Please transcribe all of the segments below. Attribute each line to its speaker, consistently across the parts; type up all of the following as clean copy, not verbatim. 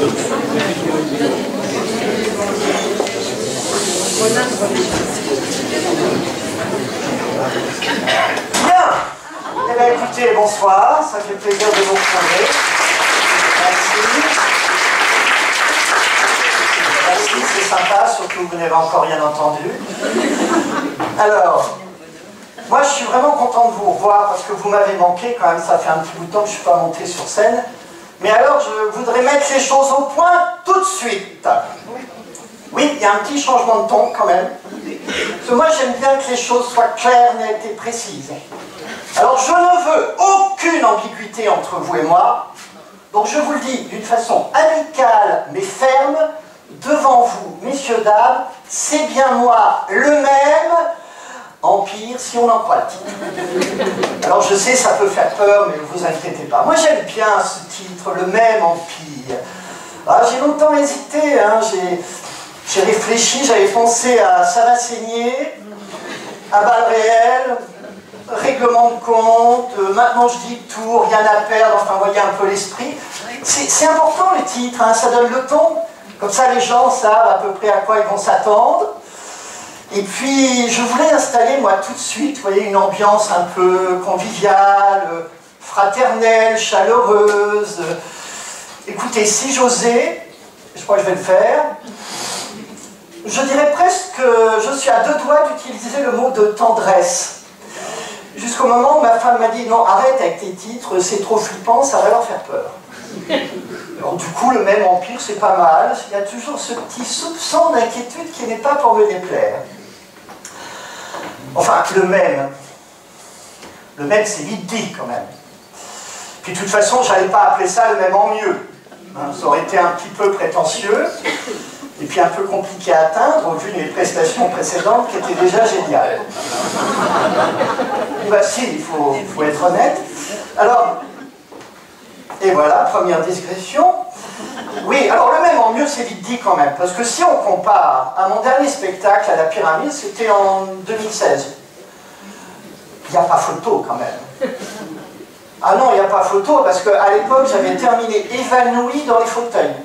Speaker 1: Bien. Eh bien, écoutez, bonsoir. Ça fait plaisir de vous retrouver. Merci. Merci, c'est sympa, surtout que vous n'avez encore rien entendu. Alors, moi je suis vraiment content de vous revoir parce que vous m'avez manqué quand même, ça fait un petit bout de temps que je ne suis pas monté sur scène. Mais alors, je voudrais mettre les choses au point tout de suite. Oui, il y a un petit changement de ton quand même. Parce que moi j'aime bien que les choses soient claires, nettes et précises. Alors je ne veux aucune ambiguïté entre vous et moi. Donc je vous le dis d'une façon amicale mais ferme, devant vous, messieurs, dames, c'est bien moi, le même Empire, si on en croit le titre. Alors je sais, ça peut faire peur, mais ne vous inquiétez pas. Moi j'aime bien ce titre, le même Empire. Ah, j'ai longtemps hésité, hein, j'ai réfléchi, j'avais pensé à Ça va saigner, à balles réelles, règlement de compte, maintenant je dis tout, rien à perdre, enfin voyez un peu l'esprit. C'est important les titres, hein, ça donne le ton. Comme ça, les gens savent à peu près à quoi ils vont s'attendre. Et puis, je voulais installer, moi, tout de suite, vous voyez, une ambiance un peu conviviale, fraternelle, chaleureuse. Écoutez, si j'osais, je crois que je vais le faire, je dirais presque que je suis à deux doigts d'utiliser le mot de tendresse. Jusqu'au moment où ma femme m'a dit « Non, arrête avec tes titres, c'est trop flippant, ça va leur faire peur. » Alors du coup, le même Empire, c'est pas mal. Il y a toujours ce petit soupçon d'inquiétude qui n'est pas pour me déplaire. Enfin, le même, c'est vite dit quand même. Puis de toute façon, j'allais pas appeler ça le même en mieux. Hein, ça aurait été un petit peu prétentieux, et puis un peu compliqué à atteindre, au vu de mes prestations précédentes qui étaient déjà géniales. Bah si, il faut être honnête. Alors, et voilà, première digression. Oui, alors le même en mieux, c'est vite dit quand même. Parce que si on compare à mon dernier spectacle à la Pyramide, c'était en 2016. Il n'y a pas photo quand même. Ah non, il n'y a pas photo, parce qu'à l'époque, j'avais terminé évanoui dans les fauteuils.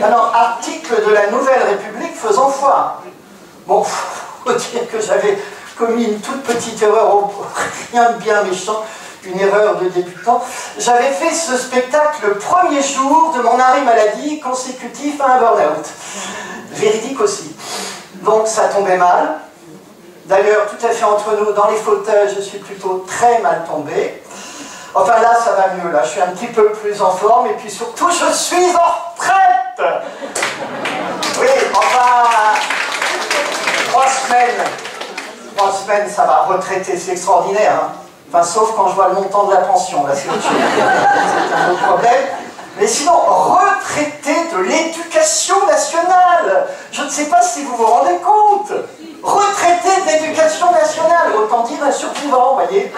Speaker 1: Alors, article de la Nouvelle République faisant foi. Bon, faut dire que j'avais commis une toute petite erreur, rien de bien méchant. Une erreur de débutant. J'avais fait ce spectacle le premier jour de mon arrêt maladie consécutif à un burn-out. Véridique aussi. Donc ça tombait mal. D'ailleurs, tout à fait entre nous, dans les fauteuils, je suis plutôt très mal tombé. Enfin là, ça va mieux. Là, je suis un petit peu plus en forme. Et puis surtout, je suis en retraite. Oui, enfin, 3 semaines. 3 semaines, ça va retraiter. C'est extraordinaire, hein. Enfin, sauf quand je vois le montant de la pension, là, c'est un autre problème. Mais sinon, retraité de l'éducation nationale. Je ne sais pas si vous vous rendez compte. Retraité de l'éducation nationale, autant dire un survivant, vous voyez.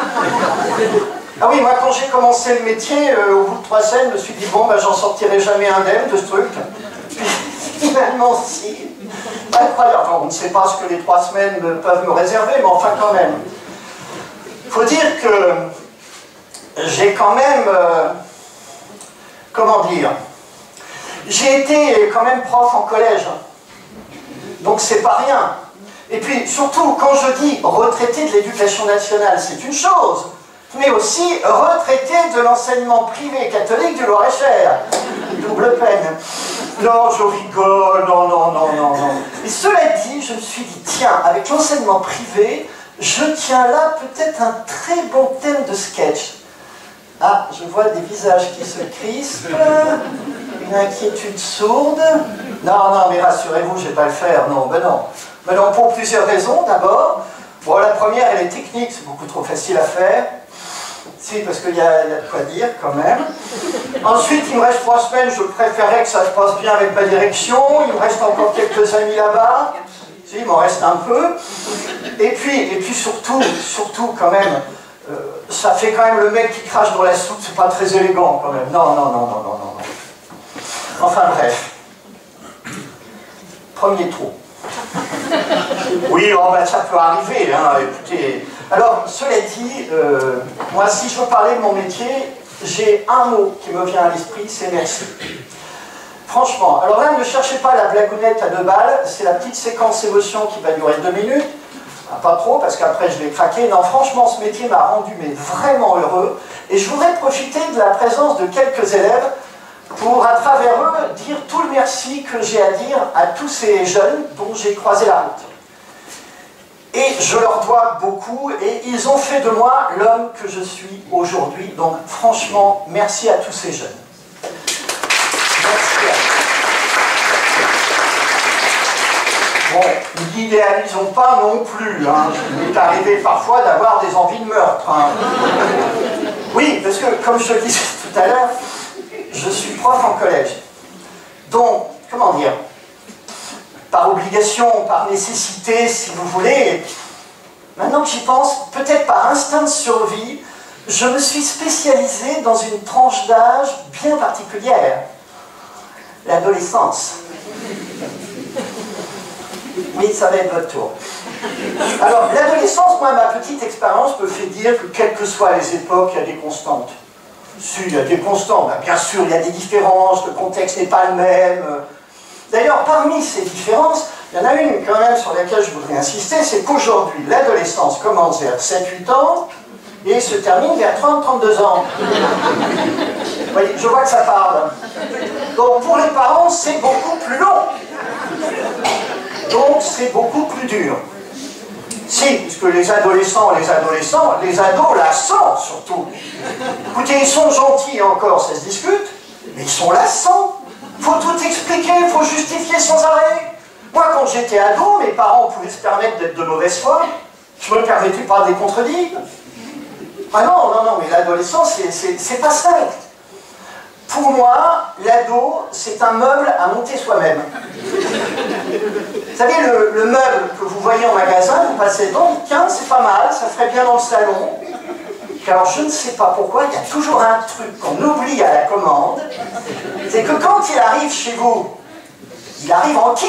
Speaker 1: Ah oui, moi, quand j'ai commencé le métier, au bout de 3 semaines, je me suis dit, bon, ben, j'en sortirai jamais indemne de ce truc. Puis, finalement, si. Incroyable. Enfin, on ne sait pas ce que les 3 semaines peuvent me réserver, mais enfin, quand même. Il faut dire que j'ai quand même, comment dire, j'ai été quand même prof en collège, donc c'est pas rien. Et puis surtout, quand je dis retraité de l'éducation nationale, c'est une chose, mais aussi retraité de l'enseignement privé catholique du Loir-et-Cher. Double peine. Non, je rigole, non. Et cela dit, je me suis dit, tiens, avec l'enseignement privé, je tiens là peut-être un très bon thème de sketch. Ah, je vois des visages qui se crispent, une inquiétude sourde. Non, mais rassurez-vous, je ne vais pas le faire, non, ben non. Ben non, pour plusieurs raisons, d'abord. Bon, la première, elle est technique, c'est beaucoup trop facile à faire. Si, parce qu'il y a de quoi dire, quand même. Ensuite, il me reste 3 semaines, je préférerais que ça se passe bien avec ma direction. Il me reste encore quelques amis là-bas. Si, il m'en reste un peu. Et puis surtout quand même, ça fait quand même le mec qui crache dans la soupe, c'est pas très élégant quand même. Non. Enfin bref. Premier trou. Oui, oh, ben, ça peut arriver, hein, écoutez. Alors, cela dit, moi, si je veux parler de mon métier, j'ai un mot qui me vient à l'esprit, c'est merci. Franchement, alors là, ne cherchez pas la blagounette à 2 balles, c'est la petite séquence émotion qui va durer 2 minutes. Pas trop, parce qu'après je vais craquer. Non, franchement, ce métier m'a rendu mais vraiment heureux. Et je voudrais profiter de la présence de quelques élèves pour, à travers eux, dire tout le merci que j'ai à dire à tous ces jeunes dont j'ai croisé la route. Et je leur dois beaucoup, et ils ont fait de moi l'homme que je suis aujourd'hui. Donc, franchement, merci à tous ces jeunes. Merci à vous. Bon, n'idéalisons pas non plus, hein. Il m'est arrivé parfois d'avoir des envies de meurtre. Hein. Oui, parce que, comme je le disais tout à l'heure, je suis prof en collège. Donc, comment dire, par obligation, par nécessité, si vous voulez, maintenant que j'y pense, peut-être par instinct de survie, je me suis spécialisé dans une tranche d'âge bien particulière, l'adolescence. Oui, ça va être votre tour. Alors, l'adolescence, moi, ma petite expérience me fait dire que, quelles que soient les époques, il y a des constantes. Si, il y a des constantes. Ben, bien sûr, il y a des différences, le contexte n'est pas le même. D'ailleurs, parmi ces différences, il y en a une quand même sur laquelle je voudrais insister, c'est qu'aujourd'hui, l'adolescence commence vers 7-8 ans et se termine vers 30-32 ans. Vous voyez, je vois que ça parle. Donc, pour les parents, c'est beaucoup plus long. Donc c'est beaucoup plus dur. Si, puisque les adolescents, les ados lassants surtout. Écoutez, ils sont gentils encore, ça se discute, mais ils sont lassants. Il faut tout expliquer, il faut justifier sans arrêt. Moi, quand j'étais ado, mes parents pouvaient se permettre d'être de mauvaise foi. Je me permettais pas de les contredire. Ah non, mais l'adolescence, c'est pas simple. Pour moi, l'ado, c'est un meuble à monter soi-même. Vous savez, le meuble que vous voyez en magasin, vous passez dedans, tiens, c'est pas mal, ça ferait bien dans le salon. Puis alors, je ne sais pas pourquoi, il y a toujours un truc qu'on oublie à la commande, c'est que quand il arrive chez vous, il arrive en kit.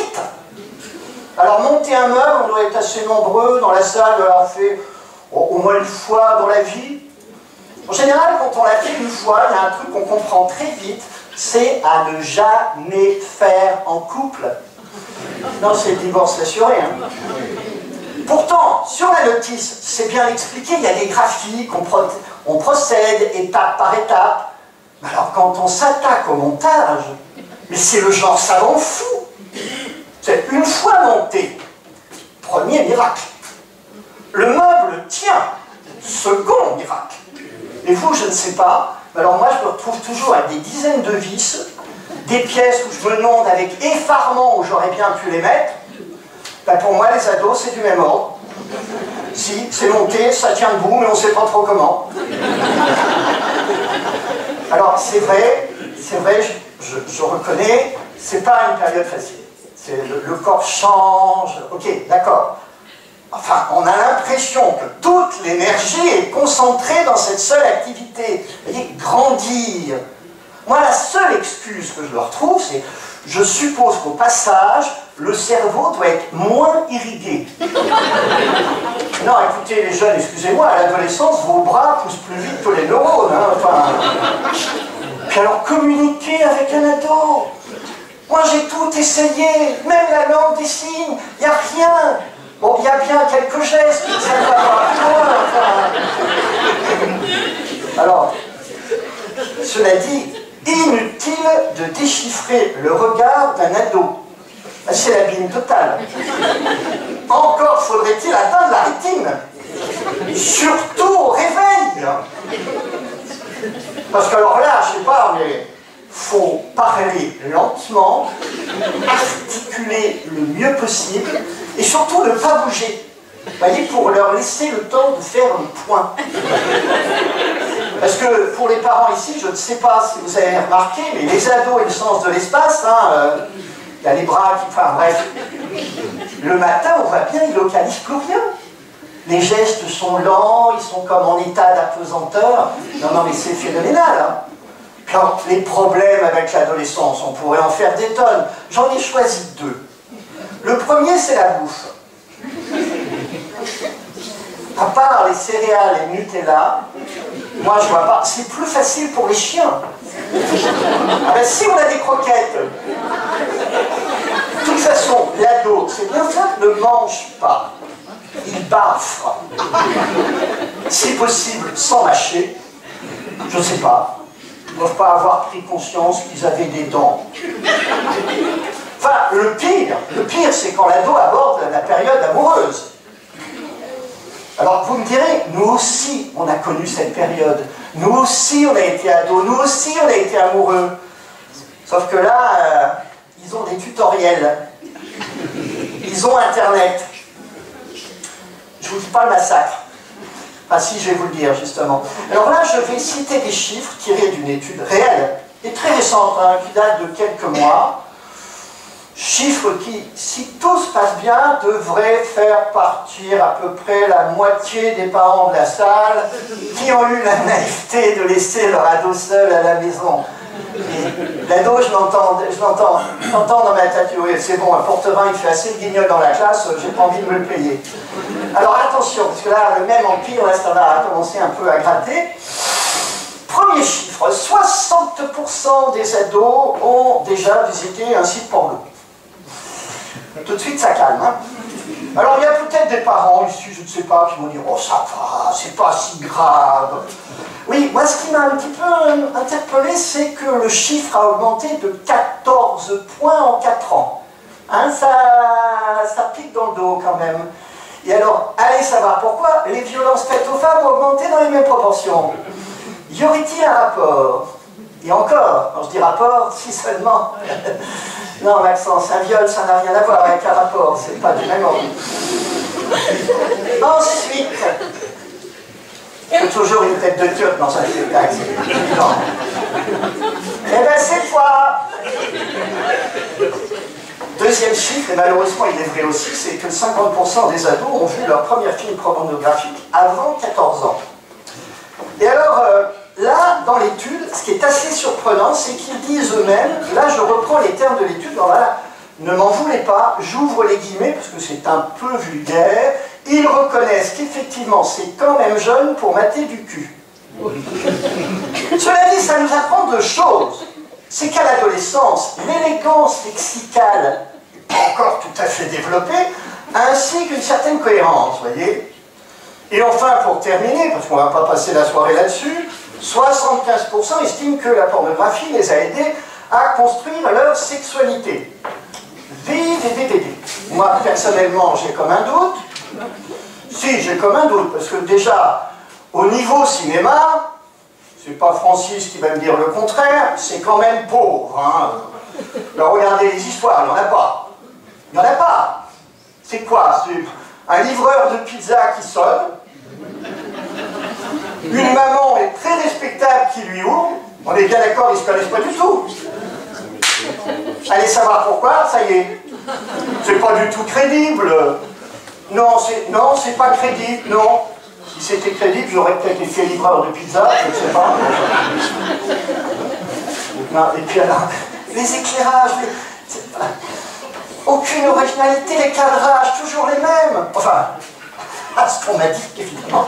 Speaker 1: Alors, monter un meuble, on doit être assez nombreux dans la salle, de l'avoir fait au moins une fois dans la vie. En général, quand on l'a fait une fois, il y a un truc qu'on comprend très vite, c'est à ne jamais faire en couple. Non, c'est le divorce assuré. Hein. Pourtant, sur la notice, c'est bien expliqué, il y a des graphiques, on procède étape par étape. Mais alors, quand on s'attaque au montage, mais c'est le genre savant fou. C'est une fois monté, premier miracle. Le meuble tient, second miracle. Et vous, je ne sais pas, mais alors moi je me retrouve toujours avec des dizaines de vis, des pièces où je me demande avec effarement où j'aurais bien pu les mettre. Ben pour moi, les ados, c'est du même ordre. Si, c'est monté, ça tient debout, mais on ne sait pas trop comment. Alors, c'est vrai, je reconnais, c'est pas une période facile. Le corps change, ok, d'accord. Enfin, on a l'impression que toute l'énergie est concentrée dans cette seule activité. Vous voyez, grandir. Moi, la seule excuse que je leur trouve, c'est je suppose qu'au passage, le cerveau doit être moins irrigué. Non, écoutez, les jeunes, excusez-moi, à l'adolescence, vos bras poussent plus vite que les neurones. Hein, enfin. Puis alors, communiquer avec un ado. Moi, j'ai tout essayé, même la langue des signes, il n'y a rien. Bon, il y a bien quelques gestes qui ne servent pas à enfin. Alors, cela dit, inutile de déchiffrer le regard d'un ado. C'est l'abîme totale. Encore faudrait-il atteindre la rétine. Surtout au réveil. Parce que alors là, je sais pas, mais faut parler lentement, articuler le mieux possible, et surtout ne pas bouger. Vous voyez, pour leur laisser le temps de faire un point. Parce que pour les parents ici, je ne sais pas si vous avez remarqué, mais les ados et le sens de l'espace, il y a les bras qui... Enfin bref. Le matin, on voit bien, ils ne localisent plus rien. Les gestes sont lents, ils sont comme en état d'apesanteur. Non, mais c'est phénoménal. Hein. Alors, les problèmes avec l'adolescence, on pourrait en faire des tonnes. J'en ai choisi 2. Le premier, c'est la bouffe. À part les céréales et le Nutella, Moi, je vois pas. C'est plus facile pour les chiens. Ah ben, si on a des croquettes. De toute façon, l'ado, c'est bien ça, ne mange pas. Il baffe. Si possible, sans mâcher. Je ne sais pas. Ils ne doivent pas avoir pris conscience qu'ils avaient des dents. Enfin, le pire, c'est quand l'ado aborde la période amoureuse. Alors, vous me direz, nous aussi, on a connu cette période. Nous aussi, on a été ados. Nous aussi, on a été amoureux. Sauf que là, ils ont des tutoriels. Ils ont Internet. Je ne vous dis pas le massacre. Ah si, je vais vous le dire, justement. Alors là, je vais citer des chiffres tirés d'une étude réelle, et très récente, hein, qui date de quelques mois. Chiffres qui, si tout se passe bien, devraient faire partir à peu près la moitié des parents de la salle qui ont eu la naïveté de laisser leur ado seul à la maison. L'ado, je l'entends dans ma tête, oui, c'est bon, un porte-vin, il fait assez de guignol dans la classe, j'ai pas envie de me le payer. Alors attention, parce que là, le même empire, là, ça va commencer un peu à gratter. Premier chiffre, 60% des ados ont déjà visité un site porno. Tout de suite, ça calme. Hein. Alors, il y a peut-être des parents ici, je ne sais pas, qui vont dire « Oh, ça va, c'est pas si grave. » Oui, moi, ce qui m'a un petit peu interpellé, c'est que le chiffre a augmenté de 14 points en 4 ans. Hein, ça pique dans le dos, quand même. Et alors, allez savoir pourquoi les violences faites aux femmes ont augmenté dans les mêmes proportions. Y aurait-il un rapport? Et encore, quand je dis rapport, si seulement... Non, Maxence, un viol, ça n'a rien à voir avec un rapport, c'est pas du même ordre. Ensuite, il faut toujours une tête de Turc dans un spectacle, c'est évident. Eh bien, cette fois... Deuxième chiffre, et malheureusement il est vrai aussi, c'est que 50% des ados ont vu leur premier film pornographique avant 14 ans. Et alors, là, dans l'étude, ce qui est assez surprenant, c'est qu'ils disent eux-mêmes, là je reprends les termes de l'étude, voilà, ne m'en voulez pas, j'ouvre les guillemets parce que c'est un peu vulgaire, ils reconnaissent qu'effectivement c'est quand même jeune pour mater du cul. Cela dit, ça nous apprend deux choses. C'est qu'à l'adolescence, l'élégance lexicale n'est pas encore tout à fait développée, ainsi qu'une certaine cohérence, voyez. Et enfin, pour terminer, parce qu'on ne va pas passer la soirée là-dessus, 75% estiment que la pornographie les a aidés à construire leur sexualité. VVVVV. Moi, personnellement, j'ai comme un doute. Si, j'ai comme un doute, parce que déjà, au niveau cinéma, c'est pas Francis qui va me dire le contraire, c'est quand même pauvre. Hein. Alors regardez les histoires, il n'y en a pas. Il n'y en a pas. C'est quoi? C'est un livreur de pizza qui sonne, une maman est très respectable qui lui ouvre, on est bien d'accord, ils ne se connaissent pas du tout. Allez savoir pourquoi, ça y est. C'est pas du tout crédible. Non, c'est pas crédible, non. Si c'était crédible, j'aurais peut-être été livreur de pizza, je ne sais pas. Non, et puis alors, les éclairages, aucune originalité, les cadrages, toujours les mêmes. Enfin, à ce qu'on m'a dit, évidemment.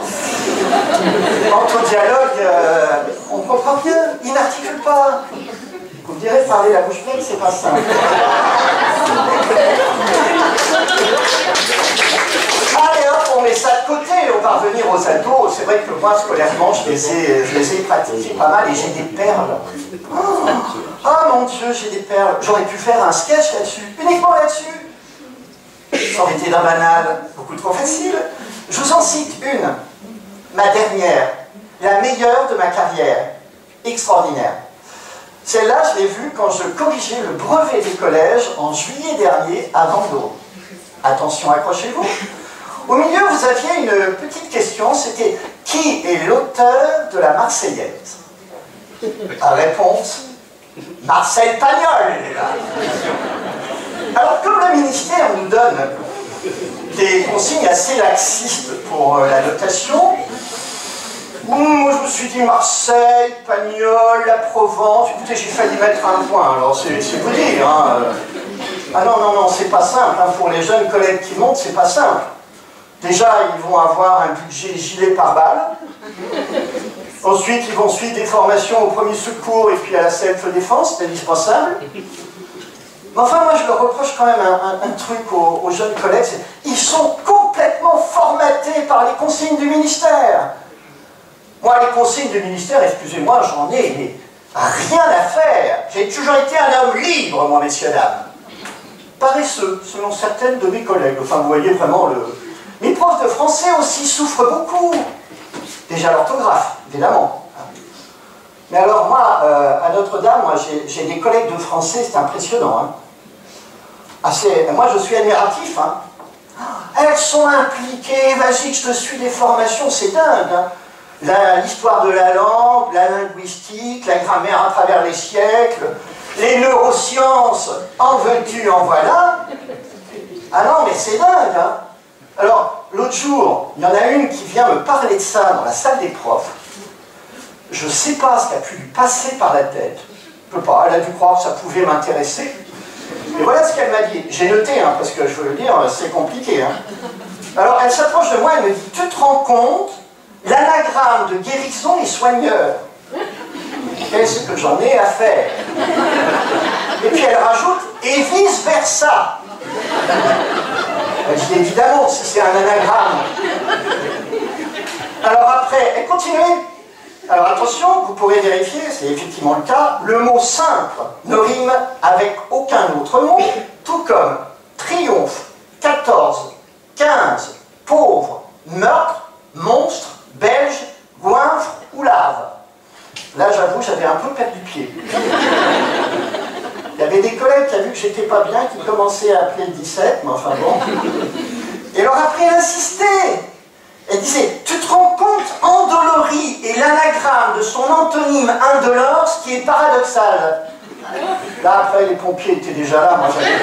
Speaker 1: Quant au dialogue, on comprend bien, il n'articule pas. Vous me direz, parler la bouche pleine, c'est pas simple. Allez hop, on met ça de côté, on va revenir aux ados. C'est vrai que moi, scolairement, je les ai pratiqués pas mal et j'ai des perles. Oh mon Dieu, j'ai des perles. J'aurais pu faire un sketch là-dessus, uniquement là-dessus. Ça aurait été d'un banal, beaucoup trop facile. Je vous en cite une, ma dernière, la meilleure de ma carrière, extraordinaire. Celle-là, je l'ai vue quand je corrigeais le brevet des collèges en juillet dernier à Vendôme. Attention, accrochez-vous. Au milieu, vous aviez une petite question, c'était « Qui est l'auteur de la Marseillaise ?» La réponse « Marcel Pagnol !» Alors, comme le ministère nous donne des consignes assez laxistes pour la notation, moi je me suis dit Marseille, Pagnol, la Provence, écoutez j'ai failli mettre un point, alors c'est vous dire. Hein. Ah non, c'est pas simple, hein. Pour les jeunes collègues qui montent, c'est pas simple. Déjà, ils vont avoir un budget gilet pare-balles. Ensuite, ils vont suivre des formations au premier secours et puis à la self-défense, c'est indispensable. Mais enfin, moi, je leur reproche quand même un truc aux jeunes collègues, c'est ils sont complètement formatés par les consignes du ministère. Moi, les consignes du ministère, excusez-moi, j'en ai rien à faire. J'ai toujours été un homme libre, moi, messieurs, dames. Paresseux, selon certaines de mes collègues. Enfin, vous voyez vraiment le... Mes profs de français aussi souffrent beaucoup. Déjà l'orthographe, évidemment. Mais alors, moi, à Notre-Dame, moi, j'ai des collègues de français, c'est impressionnant. Hein. Moi, je suis admiratif. Hein. Elles sont impliquées, vas-y, je te suis des formations, c'est dingue. Hein. L'histoire de la langue, la linguistique, la grammaire à travers les siècles, les neurosciences, en veux-tu, en voilà. Ah non, mais c'est dingue, hein. Alors, l'autre jour, il y en a une qui vient me parler de ça dans la salle des profs. Je ne sais pas ce qui a pu lui passer par la tête. Je ne peux pas, elle a dû croire que ça pouvait m'intéresser. Et voilà ce qu'elle m'a dit. J'ai noté, hein, parce que je veux le dire, c'est compliqué. Hein. Alors, elle s'approche de moi, elle me dit, tu te rends compte, l'anagramme de guérison et soigneur. Qu'est-ce que j'en ai à faire? Et puis elle rajoute, et vice-versa. Elle dit, évidemment, si c'est un anagramme. Alors après, elle continue. Alors attention, vous pourrez vérifier, c'est effectivement le cas, le mot simple ne rime avec aucun autre mot, tout comme triomphe, 14, 15, pauvre, meurtre, monstre, belge, goinfre ou lave. Là, j'avoue, j'avais un peu perdu pied. Il y avait des collègues qui avaient vu que j'étais pas bien, qui commençaient à appeler le 17, mais enfin bon. Et alors après, elle insistait. Elle disait, tu te rends compte, endolorie est l'anagramme de son antonyme indolore, ce qui est paradoxal. Là, après, les pompiers étaient déjà là, moi j'avais...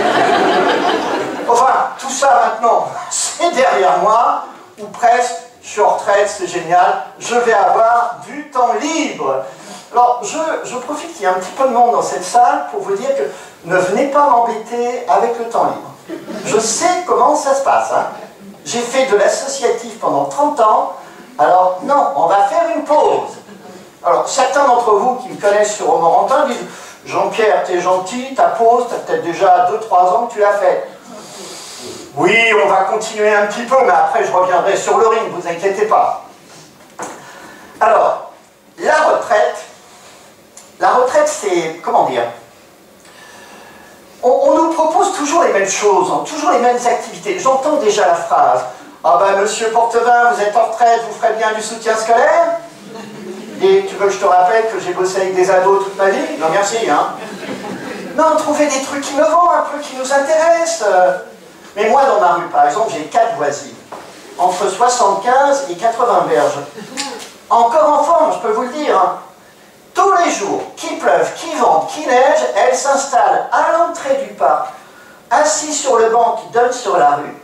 Speaker 1: Enfin, tout ça maintenant, c'est derrière moi, ou presque, je suis en retraite, c'est génial, je vais avoir du temps libre. Alors, je profite qu'il y ait un petit peu de monde dans cette salle pour vous dire que ne venez pas m'embêter avec le temps libre. Je sais comment ça se passe. Hein. J'ai fait de l'associatif pendant 30 ans, alors non, on va faire une pause. Alors, certains d'entre vous qui me connaissent sur Romorantin disent « Jean-Pierre, t'es gentil, ta pause, t'as peut-être déjà 2-3 ans que tu l'as faite. » Oui, on va continuer un petit peu, mais après je reviendrai sur le ring, ne vous inquiétez pas. Alors, la retraite c'est, comment dire, on nous propose toujours les mêmes choses, hein, toujours les mêmes activités. J'entends déjà la phrase, ah ben monsieur Portevin, vous êtes en retraite, vous ferez bien du soutien scolaire? Et tu veux que je te rappelle que j'ai bossé avec des ados toute ma vie? Non merci, hein. Non, trouvez des trucs innovants, un peu qui nous intéressent. Mais moi, dans ma rue, par exemple, j'ai 4 voisines, entre 75 et 80 berges. Encore en forme, je peux vous le dire. Hein. Tous les jours, qu'il pleuve, qu'il vente, qu'il neige, elles s'installent à l'entrée du parc, assises sur le banc qui donne sur la rue.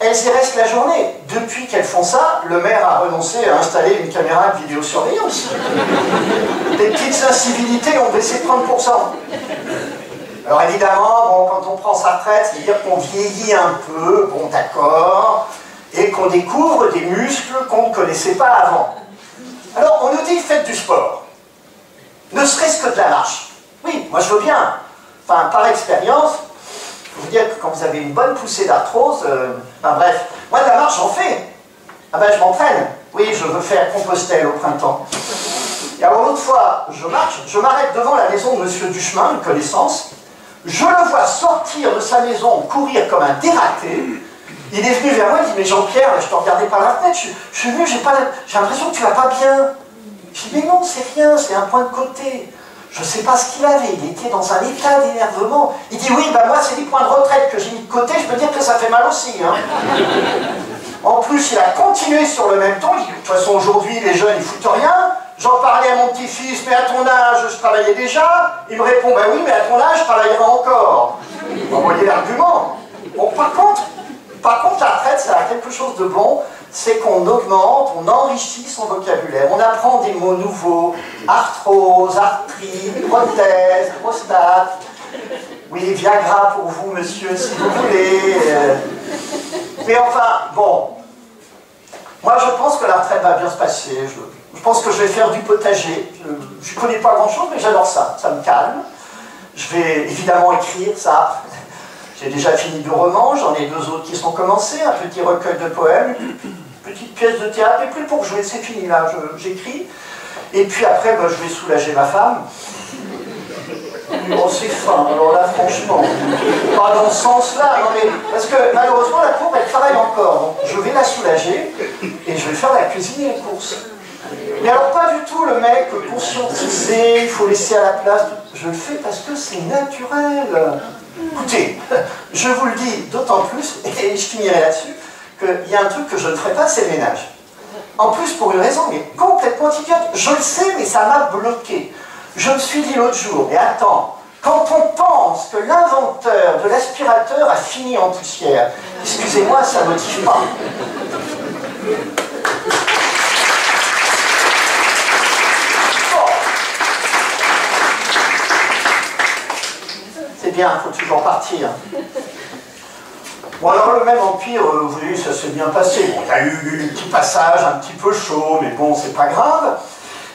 Speaker 1: Elles y restent la journée. Depuis qu'elles font ça, le maire a renoncé à installer une caméra de vidéosurveillance. Les petites incivilités ont baissé de 30%. Alors évidemment, bon, quand on prend sa retraite, c'est-à-dire qu'on vieillit un peu, bon d'accord, et qu'on découvre des muscles qu'on ne connaissait pas avant. Alors on nous dit faites du sport, ne serait-ce que de la marche. Oui, moi je veux bien. Enfin, par expérience, je peux vous dire que quand vous avez une bonne poussée d'arthrose, enfin bref, moi de la marche j'en fais. Ah ben je m'entraîne. Oui, je veux faire Compostelle au printemps. Et alors l'autre fois, je marche, je m'arrête devant la maison de Monsieur Duchemin, une connaissance. Je le vois sortir de sa maison, courir comme un dératé. Il est venu vers moi, il dit, mais Jean-Pierre, je te regardais par la fenêtre, je suis venu, j'ai l'impression que tu vas pas bien. Je dis, mais non, c'est rien, c'est un point de côté. Je ne sais pas ce qu'il avait, il était dans un état d'énervement. Il dit, oui, bah moi, c'est des points de retraite que j'ai mis de côté, je peux dire que ça fait mal aussi. Hein. En plus, il a continué sur le même ton, il dit, de toute façon, aujourd'hui, les jeunes, ils foutent rien. J'en parlais à mon petit-fils, mais à ton âge, je travaillais déjà. Il me répond, ben oui, mais à ton âge, je travaillerai encore. Vous voyez l'argument. Bon, par contre, la retraite, ça a quelque chose de bon, c'est qu'on augmente, on enrichit son vocabulaire. On apprend des mots nouveaux, arthrose, arthrite, prothèse, prostate. Oui, Viagra pour vous, monsieur, si vous voulez. Mais enfin, bon. Moi, je pense que la retraite va bien se passer. Je pense que je vais faire du potager. Je ne connais pas grand-chose, mais j'adore ça. Ça me calme. Je vais évidemment écrire ça. J'ai déjà fini 2 romans, j'en ai 2 autres qui sont commencés, un petit recueil de poèmes, une petite pièce de théâtre, mais plus pour jouer, c'est fini là, j'écris. Et puis après, je vais soulager ma femme. Oh, c'est fin, alors là, franchement, pas dans ce sens-là, non mais, parce que malheureusement, la pauvre, elle travaille encore, donc je vais la soulager, et je vais faire la cuisine et les courses. Mais alors, pas du tout le mec conscientisé, il faut laisser à la place, je le fais parce que c'est naturel. Écoutez, je vous le dis d'autant plus, et je finirai là-dessus, qu'il y a un truc que je ne ferai pas, c'est le ménage. En plus, pour une raison, mais complètement idiote, je le sais, mais ça m'a bloqué. Je me suis dit l'autre jour, mais attends, quand on pense que l'inventeur de l'aspirateur a fini en poussière, excusez-moi, ça ne motive pas. C'est bien, il faut toujours partir. Bon, alors le même empire, vous voyez, ça s'est bien passé. Bon, il y a eu des petits passages un petit peu chauds, mais bon, c'est pas grave.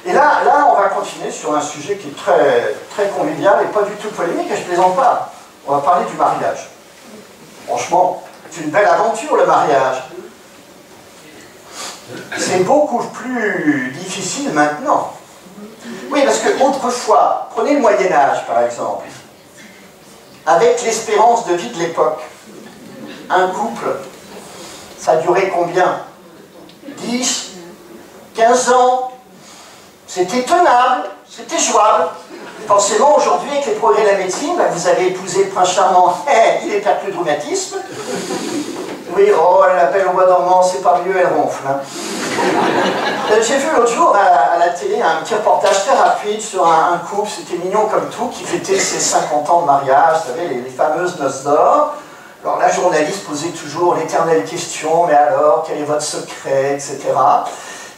Speaker 1: Et là, on va continuer sur un sujet qui est très convivial et pas du tout polémique, et je plaisante pas. On va parler du mariage. Franchement, c'est une belle aventure, le mariage. C'est beaucoup plus difficile maintenant. Oui, parce que autrefois, prenez le Moyen-Âge par exemple, avec l'espérance de vie de l'époque, un couple, ça durait combien? 10, 15 ans. C'était tenable, c'était jouable. Forcément, aujourd'hui, avec les progrès de la médecine, vous avez épousé le prince charmant, il est perd plus de rhumatisme. Oui, oh, elle l'appelle au bois dormant, c'est pas mieux, elle ronfle. Hein. J'ai vu l'autre jour à la télé un petit reportage très rapide sur un couple, c'était mignon comme tout, qui fêtait ses 50 ans de mariage, vous savez, les fameuses noces d'or. Alors la journaliste posait toujours l'éternelle question, mais alors, quel est votre secret, etc.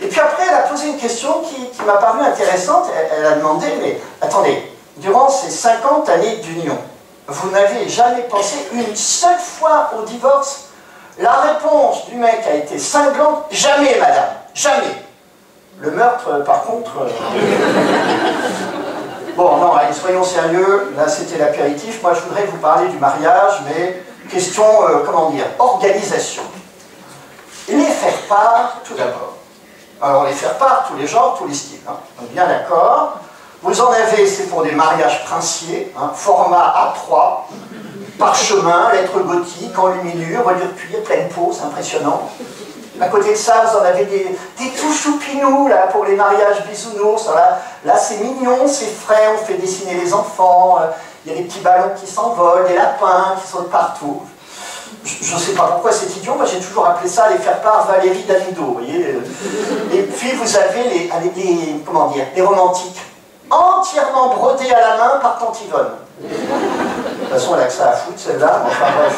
Speaker 1: Et puis après, elle a posé une question qui m'a paru intéressante. Elle a demandé, mais attendez, durant ces 50 années d'union, vous n'avez jamais pensé une seule fois au divorce? La réponse du mec a été cinglante, jamais madame, jamais. Le meurtre, par contre... Bon, non, allez, soyons sérieux, là c'était l'apéritif. Moi je voudrais vous parler du mariage, mais question, comment dire, organisation. Les faire-part, tout d'abord. Alors les faire-part, tous les genres, tous les styles, hein. Bien d'accord. Vous en avez, c'est pour des mariages princiers, hein, format A3, parchemin, lettres gothiques, enluminure, reliure cuir, pleine peau, c'est impressionnant. À côté de ça, vous en avez des tout choupinous, là, pour les mariages bisounours. Là c'est mignon, c'est frais, on fait dessiner les enfants, il y a des petits ballons qui s'envolent, des lapins qui sautent partout. Je ne sais pas pourquoi c'est idiot, moi j'ai toujours appelé ça les faire-part Valérie Damido, vous voyez. Et puis vous avez les romantiques, entièrement brodés à la main par Tante Yvonne. De toute façon, elle a que ça à foutre, celle-là, enfin bref.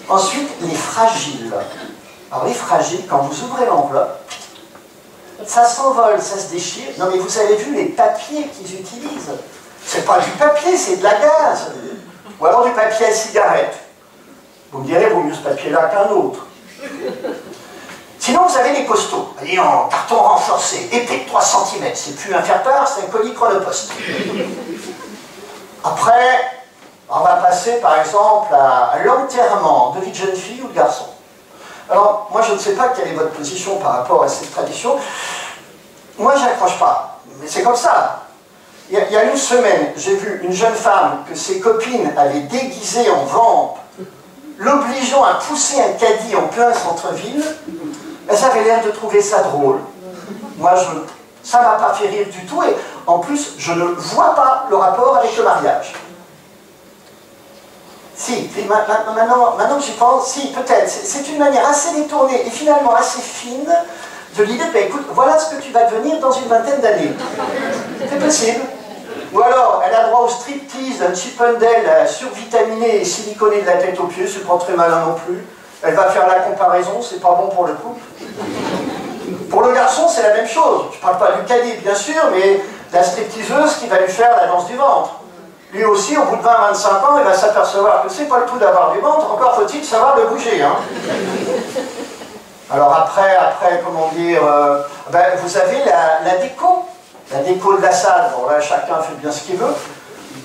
Speaker 1: Ensuite, les fragiles. Alors les fragiles, quand vous ouvrez l'enveloppe, ça s'envole, ça se déchire. Non mais vous avez vu les papiers qu'ils utilisent? C'est pas du papier, c'est de la gaze. Ou alors du papier à cigarette. Vous me direz, vaut mieux ce papier-là qu'un autre. Sinon, vous avez les costauds. Allez, en carton renforcé, épais de 3 cm. C'est plus un faire-part, c'est un colis chronopost. Après, on va passer, par exemple, à l'enterrement de vie de jeune fille ou de garçon. Alors, moi, je ne sais pas quelle est votre position par rapport à cette tradition. Moi, je n'accroche pas. Mais c'est comme ça. Il y a une semaine, j'ai vu une jeune femme que ses copines avaient déguisée en vampe, l'obligeant à pousser un caddie en plein centre-ville. Elles avaient l'air de trouver ça drôle. Moi, ça ne m'a pas fait rire du tout, et en plus, je ne vois pas le rapport avec le mariage. Si, maintenant que j'y pense, si, peut-être. C'est une manière assez détournée et finalement assez fine de l'idée, ben, écoute, voilà ce que tu vas devenir dans une vingtaine d'années. C'est possible. Ou alors, elle a droit au striptease d'un Chippendale survitaminé et siliconé de la tête aux pieds, c'est pas très malin non plus. Elle va faire la comparaison, c'est pas bon pour le couple. Pour le garçon, c'est la même chose. Je parle pas du caddie, bien sûr, mais la stripteaseuse qui va lui faire la danse du ventre. Lui aussi, au bout de 20-25 ans, il va s'apercevoir que c'est pas le tout d'avoir du ventre, encore faut-il savoir le bouger. Hein. Alors après, comment dire, ben, vous avez la déco de la salle. Bon là, chacun fait bien ce qu'il veut.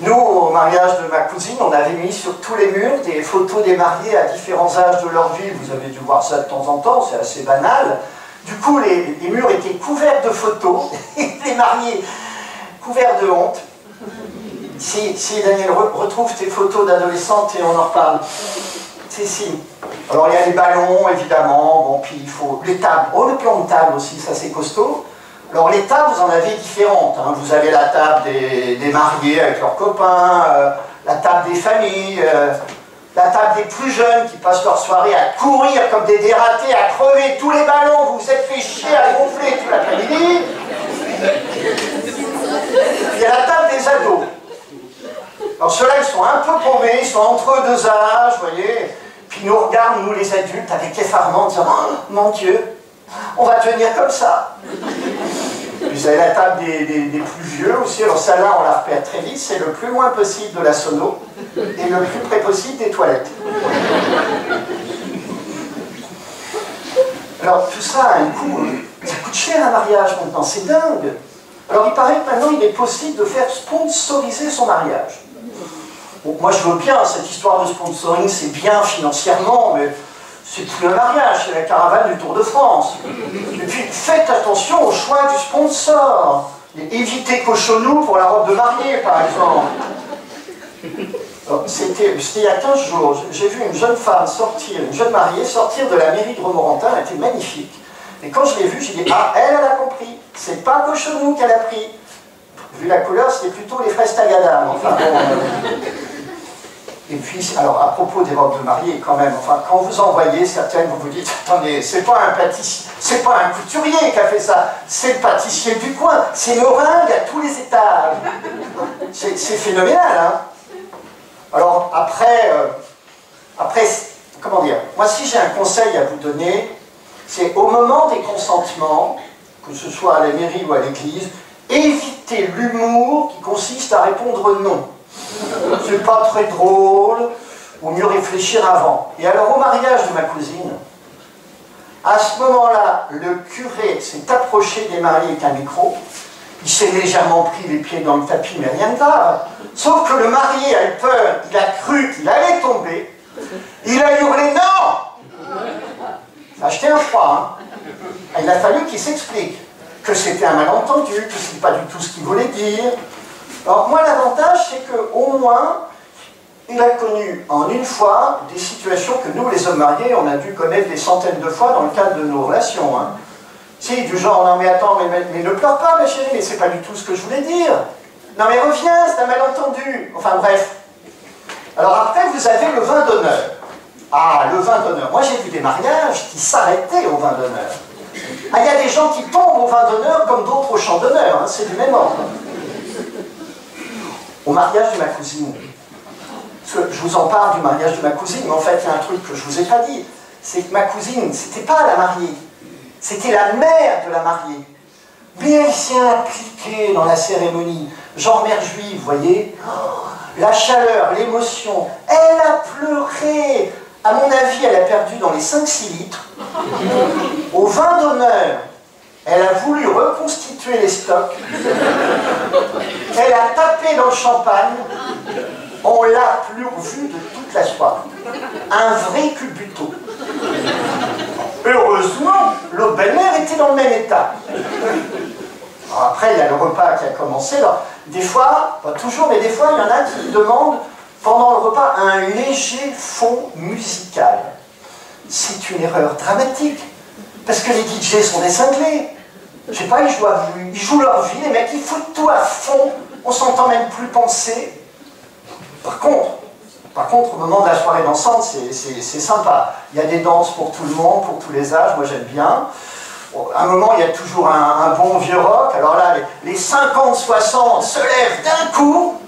Speaker 1: Nous, au mariage de ma cousine, on avait mis sur tous les murs des photos des mariés à différents âges de leur vie. Vous avez dû voir ça de temps en temps, c'est assez banal. Du coup, les murs étaient couverts de photos, les mariés couverts de honte. Si Daniel, retrouve tes photos d'adolescente et on en reparle. Si. Alors il y a les ballons, évidemment, bon, puis il faut les tables. Oh, le plan de table aussi, ça c'est costaud. Alors les tables, vous en avez différentes. Hein. Vous avez la table des mariés avec leurs copains, la table des familles, la table des plus jeunes qui passent leur soirée à courir comme des dératés, à crever tous les ballons. Vous vous êtes fait chier à gonfler tout l'après-midi. Il y a la table des ados. Alors ceux-là, ils sont un peu paumés, ils sont entre deux âges, vous voyez. Puis ils nous regardent, nous les adultes, avec effarement, en disant « Oh, mon Dieu, on va tenir comme ça !» Vous avez la table des plus vieux aussi, alors celle-là, on la repère très vite, c'est le plus loin possible de la sono et le plus près possible des toilettes. Alors tout ça a un coût, ça coûte cher un mariage maintenant, c'est dingue. Alors il paraît que maintenant il est possible de faire sponsoriser son mariage. Bon, moi je veux bien, cette histoire de sponsoring, c'est bien financièrement, mais c'est plus un mariage, c'est la caravane du Tour de France. Et puis faites attention au choix du sponsor. Évitez Cochonou pour la robe de mariée, par exemple. C'était il y a 15 jours, j'ai vu une jeune femme sortir, une jeune mariée sortir de la mairie de Romorantin, elle était magnifique. Et quand je l'ai vue, j'ai dit, ah, elle a compris, c'est pas Cochonou qu'elle a pris. Vu la couleur, c'était plutôt les fraises Tagada. Enfin, bon, Et puis, alors, à propos des robes de mariée, quand même, enfin, quand vous en voyez certaines, vous vous dites, attendez, c'est pas un pâtissier, c'est pas un couturier qui a fait ça, c'est le pâtissier du coin, c'est meringue à tous les étages. C'est phénoménal, hein. Alors, après, comment dire, moi, si j'ai un conseil à vous donner, c'est au moment des consentements, que ce soit à la mairie ou à l'église, évitez l'humour qui consiste à répondre non. C'est pas très drôle, vaut mieux réfléchir avant. Et alors au mariage de ma cousine, à ce moment-là, le curé s'est approché des mariés avec un micro, il s'est légèrement pris les pieds dans le tapis, mais rien de grave. Sauf que le marié a eu peur, il a cru qu'il allait tomber, il a hurlé non. Ça a acheté un froid, hein. Il a fallu qu'il s'explique que c'était un malentendu, que ce n'est pas du tout ce qu'il voulait dire. Alors moi l'avantage c'est qu'au moins il a connu en une fois des situations que nous les hommes mariés on a dû connaître des centaines de fois dans le cadre de nos relations. Hein. Si du genre non mais attends mais ne pleure pas ma chérie, mais c'est pas du tout ce que je voulais dire. Non mais reviens, c'est un malentendu. Enfin bref. Alors après vous avez le vin d'honneur. Ah le vin d'honneur. Moi j'ai vu des mariages qui s'arrêtaient au vin d'honneur. Ah il y a des gens qui tombent au vin d'honneur comme d'autres au chant d'honneur, hein, c'est du même ordre. Au mariage de ma cousine, parce que je vous en parle du mariage de ma cousine, mais en fait il y a un truc que je ne vous ai pas dit, c'est que ma cousine, c'était pas la mariée, c'était la mère de la mariée. Mais elle s'est impliquée dans la cérémonie, genre mère juive, vous voyez, la chaleur, l'émotion, elle a pleuré. À mon avis, elle a perdu dans les 5-6 litres. Au vin d'honneur, elle a voulu reconstituer les stocks. Elle a tapé dans le champagne. On l'a plus revu de toute la soirée. Un vrai cubuto. Heureusement, l'autre belle-mère était dans le même état. Alors après, il y a le repas qui a commencé. Alors, des fois, pas toujours, mais des fois, il y en a qui demandent, pendant le repas, un léger fond musical. C'est une erreur dramatique. Parce que les DJ sont des cinglés. Je sais pas, ils jouent leur vie, les mecs, ils foutent tout à fond. On s'entend même plus penser. Par contre, au moment de la soirée dansante, c'est sympa. Il y a des danses pour tout le monde, pour tous les âges, moi j'aime bien. Bon, à un moment, il y a toujours un bon vieux rock. Alors là, les 50-60 se lèvent d'un coup.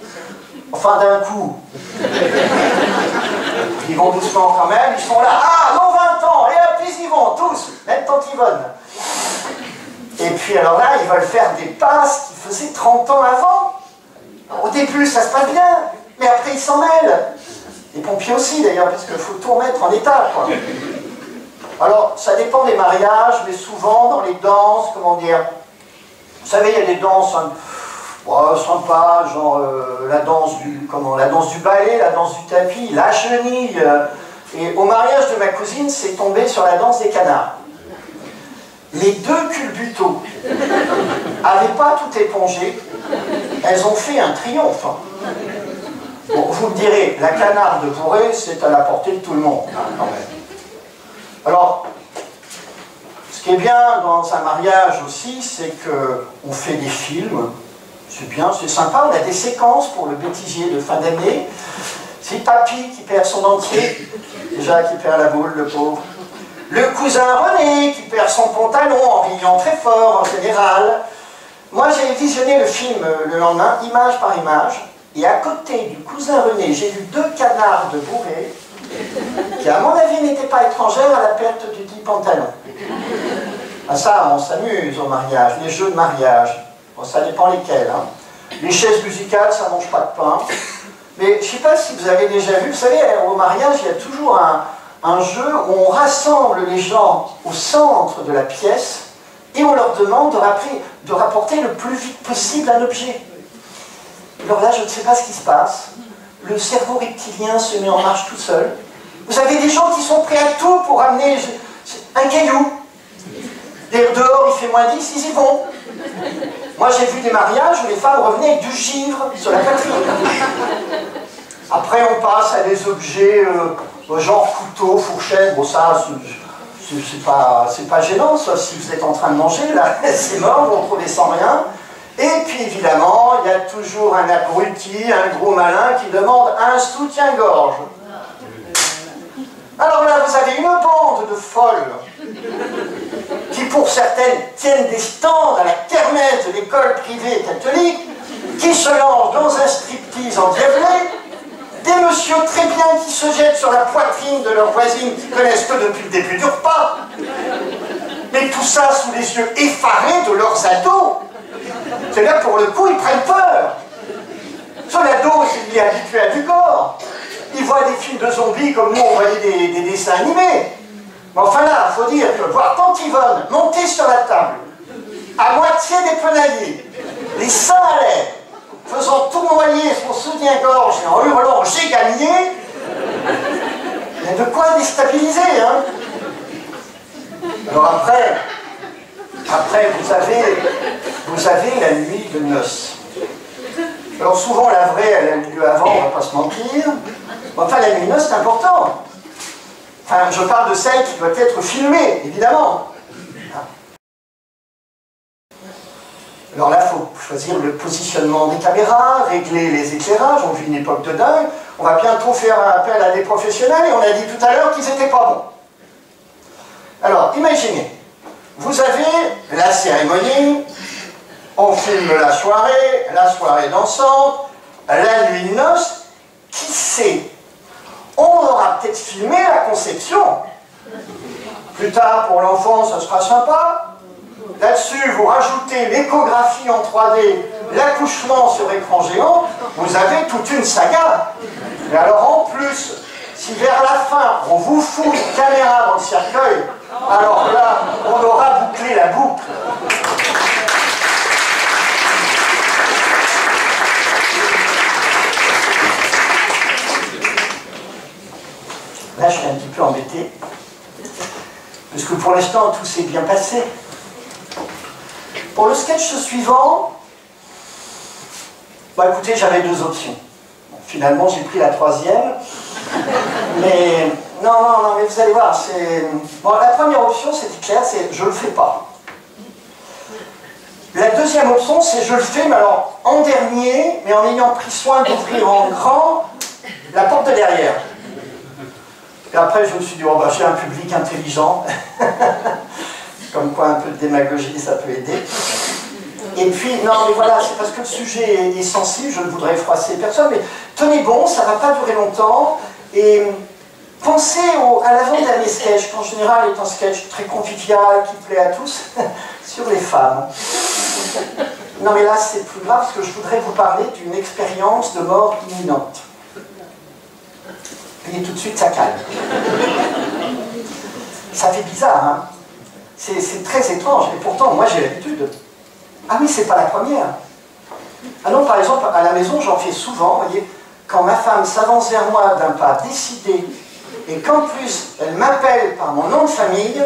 Speaker 1: Enfin, d'un coup. Ils vont doucement quand même, ils sont là. Ah, non, 20 ans, et hop, ils y vont, tous, même tante Yvonne. Et puis alors là, ils veulent faire des passes qu'ils faisaient 30 ans avant. Au début, ça se passe bien, mais après, ils s'en mêlent. Les pompiers aussi, d'ailleurs, parce qu'il faut tout remettre en état, quoi. Alors, ça dépend des mariages, mais souvent dans les danses, comment dire, vous savez, il y a des danses sympas, genre la danse du ballet, la danse du tapis, la chenille. Et au mariage de ma cousine, c'est tombé sur la danse des canards. Les deux culbutos n'avaient pas tout épongé, elles ont fait un triomphe. Bon, vous me direz, la canarde bourrée, c'est à la portée de tout le monde, hein, quand même. Alors, ce qui est bien dans un mariage aussi, c'est qu'on fait des films, c'est bien, c'est sympa, on a des séquences pour le bêtisier de fin d'année. C'est papy qui perd son dentier, déjà qui perd la boule, le pauvre. Le cousin René qui perd son pantalon en riant très fort en général. Moi j'ai visionné le film le lendemain, image par image, et à côté du cousin René, j'ai vu deux canards de bourrés qui à mon avis n'étaient pas étrangères à la perte du dit pantalon. Ah ça, on s'amuse au mariage, les jeux de mariage. Bon, ça dépend lesquels. Hein. Les chaises musicales, ça mange pas de pain. Mais je ne sais pas si vous avez déjà vu, vous savez, au mariage, il y a toujours un jeu où on rassemble les gens au centre de la pièce et on leur demande de rapporter le plus vite possible un objet. Alors là, je ne sais pas ce qui se passe. Le cerveau reptilien se met en marche tout seul. Vous avez des gens qui sont prêts à tout pour ramener un caillou. Dehors, il fait -10, ils y vont. Moi, j'ai vu des mariages où les femmes revenaient avec du givre sur la poitrine. Après, on passe à des objets genre couteau, fourchette. Bon, ça, c'est pas gênant, sauf si vous êtes en train de manger, là, c'est mort, vous retrouvez sans rien. Et puis, évidemment, il y a toujours un abruti, un gros malin qui demande un soutien-gorge. Alors là, vous avez une bande de folles qui, pour certaines, tiennent des stands à la kermesse de l'école privée catholique, qui se lancent dans un striptease endiablé, des messieurs très bien qui se jettent sur la poitrine de leurs voisines qui connaissent que depuis le début du repas, mais tout ça sous les yeux effarés de leurs ados. C'est-à-dire, pour le coup, ils prennent peur. Son ado, il est habitué à du gore. Il voit des films de zombies comme nous, on voyait des dessins animés. Mais enfin là, il faut dire que voir Tante Yvonne monter sur la table, à moitié dépenaillée, les seins à l'air, faisant tournoyer son soutien-gorge et en hurlant « J'ai gagné », il y a de quoi déstabiliser, hein. Alors après, vous avez la nuit de noces. Alors souvent, la vraie, elle a lieu avant, on ne va pas se mentir. Enfin, la nuit de noces, c'est important. Enfin, je parle de celle qui doit être filmée, évidemment. Alors là, il faut choisir le positionnement des caméras, régler les éclairages, on vit une époque de dingue. On va bientôt faire un appel à des professionnels et on a dit tout à l'heure qu'ils n'étaient pas bons. Alors, imaginez, vous avez la cérémonie, on filme la soirée dansante, la nuit de noces, qui sait? On aura peut-être filmé la conception. Plus tard, pour l'enfant, ça sera sympa. Là-dessus, vous rajoutez l'échographie en 3D, l'accouchement sur écran géant, vous avez toute une saga. Et alors en plus, si vers la fin, on vous fout une caméra dans le cercueil, alors là, on aura bouclé la boucle. Là, je suis un petit peu embêté, parce que pour l'instant, tout s'est bien passé. Pour le sketch suivant, bah écoutez, j'avais deux options. Bon, finalement, j'ai pris la troisième. Mais non, mais vous allez voir, c'est... Bon, la première option, c'était clair, c'est je le fais pas. La deuxième option, c'est je le fais, mais alors en dernier, mais en ayant pris soin d'ouvrir en grand la porte de derrière. Et après, je me suis dit, oh, bah, j'ai un public intelligent. Comme quoi, un peu de démagogie, ça peut aider. Et puis, non, mais voilà, c'est parce que le sujet est sensible, je ne voudrais froisser personne, mais tenez bon, ça ne va pas durer longtemps. Et pensez à l'avant-dernier sketch, qui en général est un sketch très convivial, qui plaît à tous, sur les femmes. Non, mais là, c'est plus grave, parce que je voudrais vous parler d'une expérience de mort imminente. Et tout de suite, ça calme. Ça fait bizarre, hein. C'est très étrange, et pourtant, moi j'ai l'habitude. Ah oui, c'est pas la première. Ah non, par exemple, à la maison, j'en fais souvent, vous voyez, quand ma femme s'avance vers moi d'un pas décidé, et qu'en plus, elle m'appelle par mon nom de famille,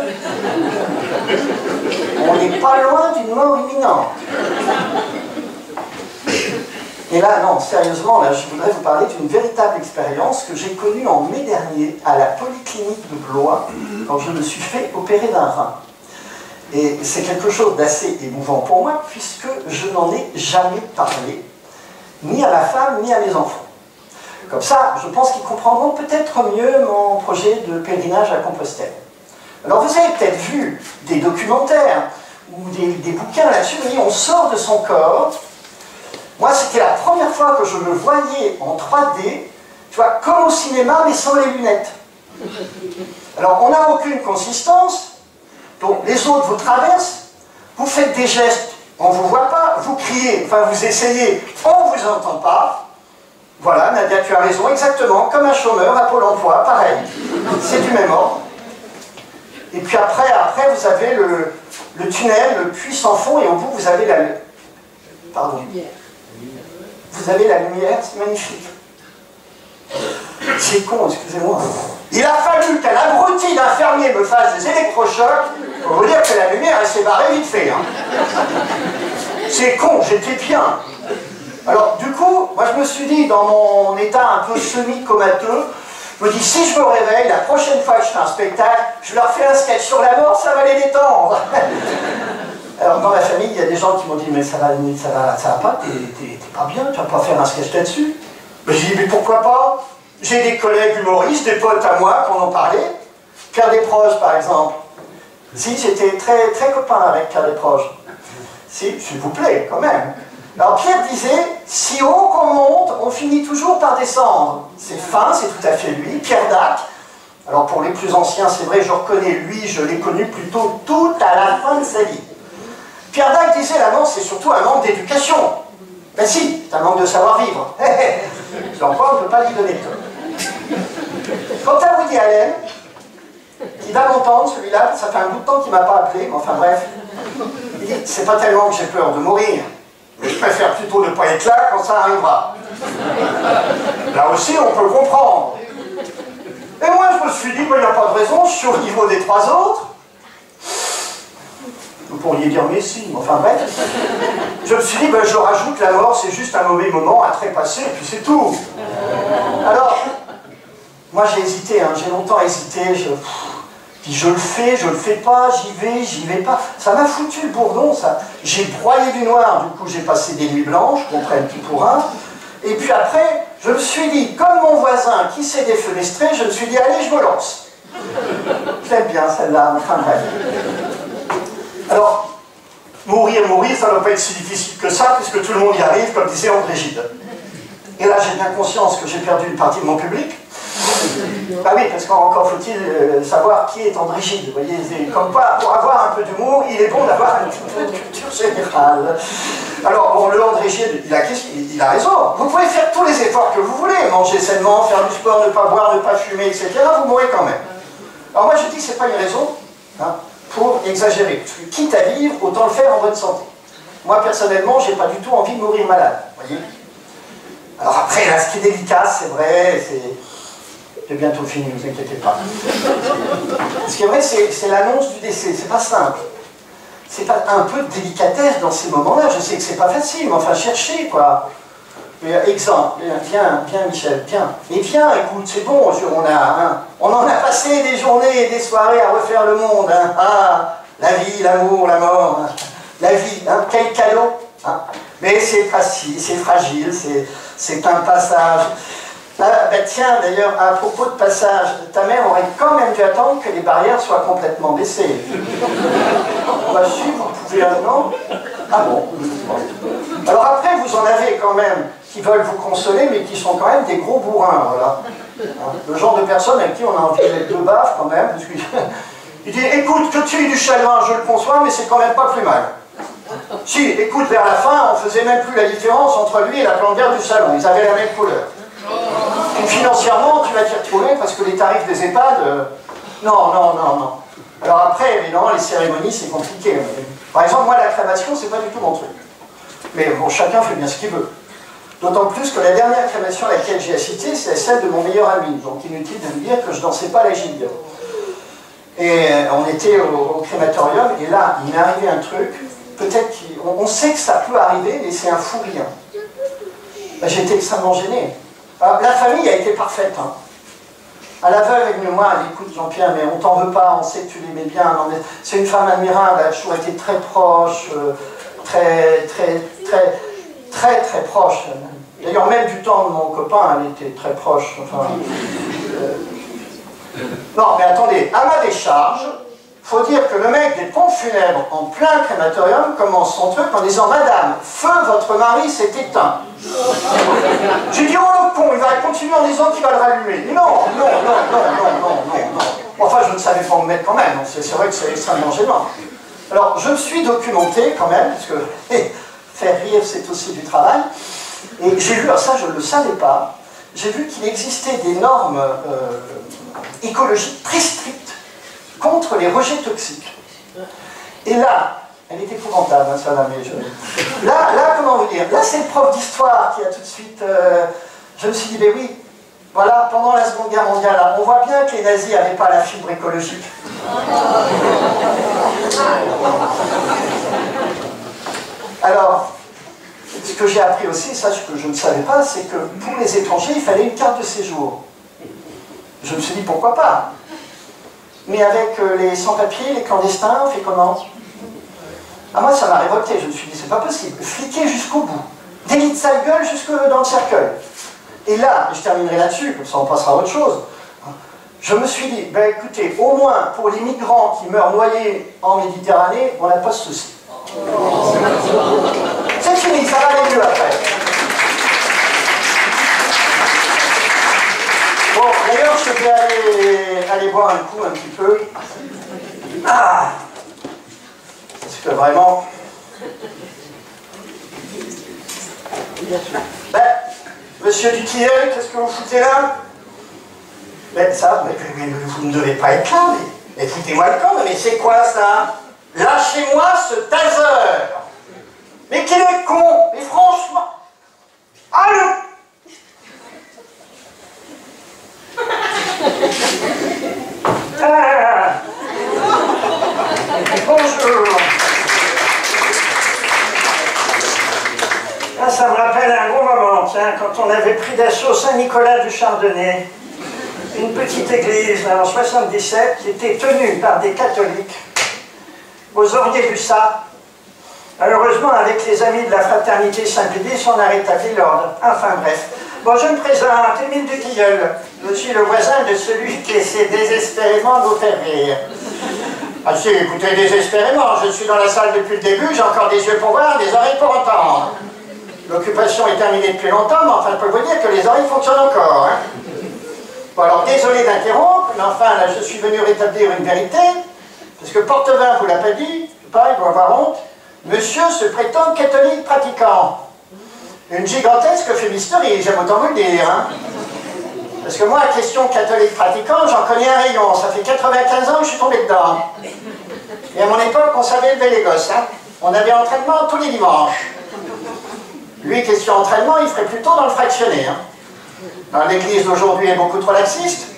Speaker 1: on n'est pas loin d'une mort imminente. Et là, non, sérieusement, là, je voudrais vous parler d'une véritable expérience que j'ai connue en mai dernier à la polyclinique de Blois, quand je me suis fait opérer d'un rein. Et c'est quelque chose d'assez émouvant pour moi, puisque je n'en ai jamais parlé, ni à ma femme, ni à mes enfants. Comme ça, je pense qu'ils comprendront peut-être mieux mon projet de pèlerinage à Compostelle. Alors vous avez peut-être vu des documentaires ou des bouquins là-dessus, vous voyez, on sort de son corps. Moi, c'était la première fois que je me voyais en 3D, tu vois, comme au cinéma, mais sans les lunettes. Alors, on n'a aucune consistance, donc les autres vous traversent, vous faites des gestes, on ne vous voit pas, vous criez, enfin vous essayez, on ne vous entend pas. Voilà, Nadia, tu as raison, exactement, comme un chômeur à Pôle emploi, pareil. C'est du même ordre. Et puis après vous avez le tunnel, le puits sans fond, et au bout, vous avez la... Pardon. Vous avez la lumière, c'est magnifique. C'est con, excusez-moi. Il a fallu qu'un abruti d'infirmier me fasse des électrochocs pour vous dire que la lumière, elle s'est barrée vite fait. Hein. C'est con, j'étais bien. Alors, du coup, moi je me suis dit, dans mon état un peu semi-comateux, je me dis, si je me réveille, la prochaine fois que je fais un spectacle, je leur fais un sketch sur la mort, ça va les détendre. Alors, dans la famille, il y a des gens qui m'ont dit, mais ça va pas, t'es pas bien, tu vas pas faire un sketch là-dessus. Mais j'ai dit, mais pourquoi pas? J'ai des collègues humoristes, des potes à moi qui en ont parlé. Pierre Desproges, par exemple. Si, j'étais très, très copain avec Pierre Desproges. Si, s'il vous plaît, quand même. Alors Pierre disait, si haut qu'on monte, on finit toujours par descendre. C'est fin, c'est tout à fait lui. Pierre Dac. Alors pour les plus anciens, c'est vrai, je reconnais lui, je l'ai connu plutôt tout à la fin de sa vie. Pierre Dac disait, la mort, c'est surtout un manque d'éducation. Ben si, c'est un manque de savoir-vivre. L'emploi, on ne peut pas lui donner tout. Quant à Woody Allen, qui va m'entendre, celui-là, ça fait un bout de temps qu'il ne m'a pas appelé, mais enfin bref, il dit, c'est pas tellement que j'ai peur de mourir, mais je préfère plutôt ne pas être là quand ça arrivera. Là aussi, on peut comprendre. Et moi, je me suis dit, il n'y a pas de raison, je suis au niveau des trois autres. Vous pourriez dire, mais si, enfin bref. Je me suis dit, ben, je rajoute, la mort, c'est juste un mauvais moment à trépasser, et puis c'est tout. Alors, moi j'ai hésité, hein, j'ai longtemps hésité, puis je le fais pas, j'y vais pas. Ça m'a foutu le bourdon, ça. J'ai broyé du noir, du coup j'ai passé des nuits blanches, comprenne qui pour un. Et puis après, je me suis dit, comme mon voisin qui s'est défenestré, je me suis dit, allez, je me lance. Je l'aime bien celle-là, enfin bref. Alors, mourir, ça ne doit pas être si difficile que ça, puisque tout le monde y arrive, comme disait André Gide. Et là, j'ai bien conscience que j'ai perdu une partie de mon public. Ah oui, parce qu'encore faut-il savoir qui est André Gide. Vous voyez, comme quoi, pour avoir un peu d'humour, il est bon d'avoir un petit peu de culture générale. Alors, bon, le André Gide, il a raison. Vous pouvez faire tous les efforts que vous voulez, manger sainement, faire du sport, ne pas boire, ne pas fumer, etc. Vous mourrez quand même. Alors moi, je dis que ce n'est pas une raison, hein, pour exagérer. Parce que quitte à vivre, autant le faire en bonne santé. Moi, personnellement, j'ai pas du tout envie de mourir malade, voyez. Alors après, là, ce qui est délicat, c'est vrai, j'ai bientôt fini, ne vous inquiétez pas. Ce qui est vrai, c'est l'annonce du décès, c'est pas simple. C'est pas un peu de délicatesse dans ces moments-là, je sais que c'est pas facile, mais enfin, cherchez, quoi. Mais, exemple, viens Michel, viens. Mais viens, écoute, c'est bon, on en a passé des journées et des soirées à refaire le monde. Hein. Ah, la vie, l'amour, la mort, hein. La vie, hein, quel cadeau. Hein. Mais c'est facile, c'est fragile, c'est un passage. Ah, ben tiens, d'ailleurs, à propos de passage, ta mère aurait quand même dû attendre que les barrières soient complètement baissées. On va suivre, vous pouvez non? Ah bon. Alors après, vous en avez quand même qui veulent vous consoler, mais qui sont quand même des gros bourrins, voilà. Le genre de personnes avec qui on a envie de mettre deux baffes quand même, parce qu'il dit, écoute, que tu aies du chagrin, je le conçois, mais c'est quand même pas plus mal. Si, écoute, vers la fin, on faisait même plus la différence entre lui et la plante verte du salon, ils avaient la même couleur. Et financièrement, tu vas t'y retrouver parce que les tarifs des EHPAD... Non. Alors après, évidemment, les cérémonies, c'est compliqué. Par exemple, moi, la crémation, c'est pas du tout mon truc. Mais bon, chacun fait bien ce qu'il veut. D'autant plus que la dernière crémation à laquelle j'ai assisté, c'est celle de mon meilleur ami. Donc inutile de me dire que je dansais pas la gigue. Et on était au crématorium, et là, il m'est arrivé un truc, peut-être qu'on sait que ça peut arriver, mais c'est un fou rire. Ben, j'étais extrêmement gêné. Alors, la famille a été parfaite. Hein. À la veuve avec moi, elle dit, écoute Jean-Pierre, mais on t'en veut pas, on sait que tu l'aimais bien. C'est une femme admirable, elle a toujours été très proche, très proche. D'ailleurs, même du temps de mon copain, elle était très proche. Enfin, non, mais attendez, à ma décharge, il faut dire que le mec des pompes funèbres en plein crématorium commence son truc en disant « Madame, feu, votre mari s'est éteint. » J'ai dit « Oh le con, il va continuer en disant qu'il va le rallumer. » Non. Enfin, je ne savais pas où me mettre quand même, c'est vrai que c'est extrêmement gênant. Alors, je me suis documenté quand même, parce que faire rire, c'est aussi du travail. Et j'ai vu, alors ça, je ne le savais pas, j'ai vu qu'il existait des normes écologiques très strictes contre les rejets toxiques. Et là, elle est épouvantable, hein, ça, mais là, comment vous dire, là, c'est le prof d'histoire qui a tout de suite... je me suis dit, mais oui, voilà, pendant la Seconde Guerre mondiale, là, on voit bien que les nazis n'avaient pas la fibre écologique. Alors, ce que j'ai appris aussi, ça que je ne savais pas, c'est que pour les étrangers, il fallait une carte de séjour. Je me suis dit, pourquoi pas? Mais avec les sans-papiers, les clandestins, on fait comment? Ah, moi, ça m'a révolté. Je me suis dit, c'est pas possible. Fliquer jusqu'au bout. Délit de sale gueule jusque dans le cercueil. Et là, je terminerai là-dessus, comme ça on passera à autre chose. Je me suis dit, ben écoutez, au moins pour les migrants qui meurent noyés en Méditerranée, on n'a pas ce souci. C'est fini, ça va aller mieux après. Bon, d'ailleurs, je vais aller boire un coup un petit peu. Ah! Parce que vraiment... Ben, monsieur Duquillel, qu'est-ce que vous foutez là? Ben, ça, mais vous ne devez pas être là, mais foutez-moi le camp, mais c'est quoi ça? Lâchez-moi ce taser! Mais qu'il est con! Mais franchement... Allô! Ah. Bonjour! Ah, ça me rappelle un gros moment, tiens, quand on avait pris d'assaut Saint-Nicolas du Chardonnay, une petite église en 77 qui était tenue par des catholiques aux Oriers du Sat. Malheureusement, avec les amis de la fraternité Saint-Pédis, on a rétabli l'ordre. Enfin bref. Bon, je me présente, Émile Duquilleul. Je suis le voisin de celui qui essaie désespérément de nous faire rire. Ah si, écoutez, désespérément, je suis dans la salle depuis le début, j'ai encore des yeux pour voir, des oreilles pour entendre. L'occupation est terminée depuis longtemps, mais enfin, je peux vous dire que les oreilles fonctionnent encore. Hein. Bon, alors, désolé d'interrompre, mais enfin, là, je suis venu rétablir une vérité, parce que Portevin vous l'a pas dit, je sais pas, il doit avoir honte. Monsieur se prétend catholique pratiquant. Une gigantesque fumisterie, j'aime autant vous le dire. Hein. Parce que moi, question catholique pratiquant, j'en connais un rayon. Ça fait 95 ans que je suis tombé dedans. Et à mon époque, on savait élever les gosses. Hein. On avait entraînement tous les dimanches. Lui, question entraînement, il ferait plutôt dans le fractionné. Hein. L'église d'aujourd'hui est beaucoup trop laxiste.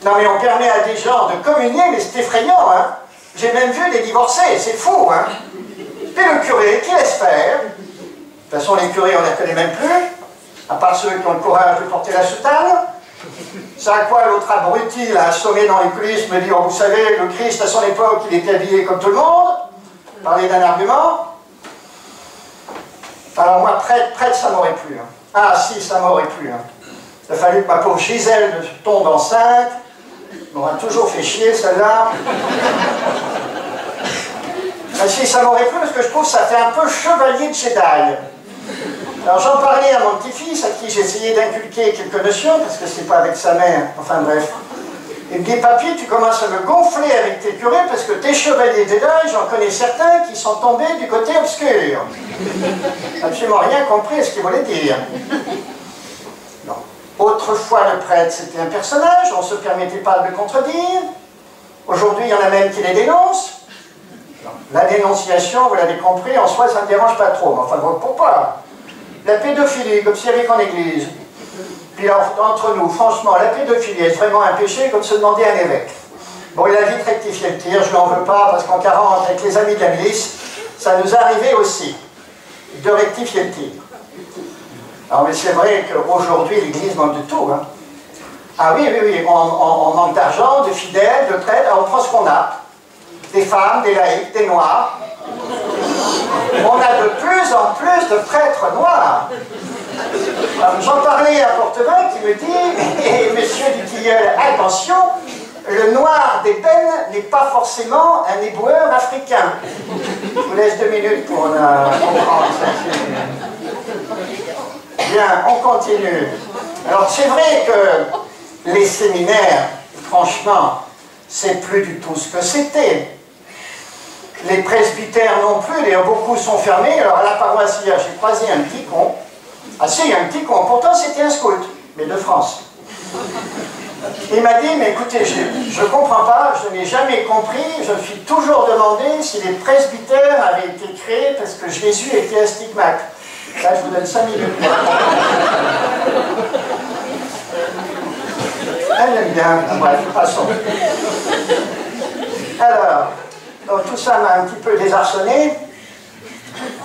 Speaker 1: Non mais on permet à des gens de communier, mais c'est effrayant. Hein. J'ai même vu des divorcés, c'est fou. Hein. Et le curé, qui laisse faire? De toute façon, les curés, on ne les connaît même plus, à part ceux qui ont le courage de porter la soutane. C'est à quoi l'autre abruti, là, assommé dans les coulisses, me dit, oh, vous savez, le Christ, à son époque, il était habillé comme tout le monde. Parler d'un argument. Alors moi, prêtre, ça m'aurait plu. Hein. Ah si, ça m'aurait plu. Hein. Il a fallu que ma pauvre Gisèle tombe enceinte. On m'a toujours fait chier, celle-là. Ah si, ça m'aurait plu parce que je trouve que ça fait un peu chevalier de Jedi. Alors j'en parlais à mon petit-fils, à qui j'essayais d'inculquer quelques notions, parce que c'est pas avec sa mère, enfin bref. Il me dit, papy, tu commences à me gonfler avec tes curés, parce que tes chevaliers Jedi, j'en connais certains qui sont tombés du côté obscur. Absolument rien compris à ce qu'il voulait dire. Non. Autrefois, le prêtre, c'était un personnage, on ne se permettait pas de le contredire. Aujourd'hui, il y en a même qui les dénoncent. La dénonciation, vous l'avez compris, en soi, ça ne me dérange pas trop. Mais enfin, pourquoi? La pédophilie, comme s'il n'y avait qu'en église. Puis alors, entre nous, franchement, la pédophilie est vraiment un péché comme se demander à un évêque. Bon, il a vite rectifié le tir, je ne l'en veux pas, parce qu'en 40, avec les amis de la milice, ça nous est arrivé aussi de rectifier le tir. Alors, mais c'est vrai qu'aujourd'hui, l'Église manque de tout. Hein. Ah oui, oui, oui, on manque d'argent, de fidèles, de prêtres, on prend ce qu'on a. Des femmes, des laïcs, des noirs. On a de plus en plus de prêtres noirs. J'en parlais à Portevin qui me dit, monsieur Dutilleul, attention, le noir d'ébène n'est pas forcément un éboueur africain. Je vous laisse 2 minutes pour comprendre ça. Bien, on continue. Alors c'est vrai que les séminaires, franchement, c'est plus du tout ce que c'était. Les presbytères non plus, d'ailleurs beaucoup sont fermés. Alors à la paroisse hier, j'ai croisé un petit con. Ah si, un petit con, pourtant c'était un scout, mais de France. Il m'a dit, mais écoutez, je ne comprends pas, je n'ai jamais compris, je me suis toujours demandé si les presbytères avaient été créés parce que Jésus était astigmate. Là, je vous donne 5 minutes. Elle aime bien, bref, passons. Alors, donc tout ça m'a un petit peu désarçonné.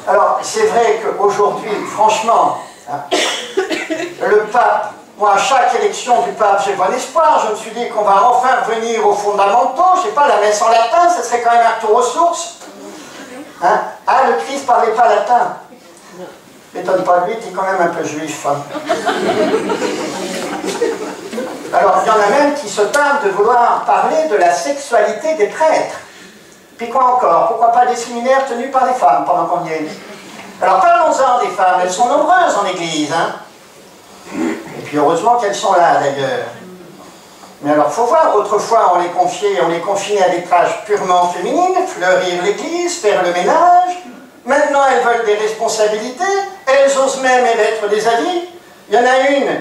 Speaker 1: Alors, c'est vrai qu'aujourd'hui, franchement, hein, le pape, moi, à chaque élection du pape, j'ai bon espoir. Je me suis dit qu'on va enfin revenir aux fondamentaux. Je ne sais pas, la messe en latin, ça serait quand même un retour aux sources. Hein? Ah, le Christ ne parlait pas latin. M'étonne pas de lui, il est quand même un peu juif. Hein. Alors, il y en a même qui se targuent de vouloir parler de la sexualité des prêtres. Puis quoi encore? Pourquoi pas des séminaires tenus par des femmes pendant qu'on y est? Alors, parlons-en des femmes, elles sont nombreuses en Église. Hein. Et puis heureusement qu'elles sont là d'ailleurs. Mais alors, il faut voir, autrefois on les confinait à des tâches purement féminines, fleurir l'église, faire le ménage. Maintenant elles veulent des responsabilités, elles osent même émettre des avis. Il y en a une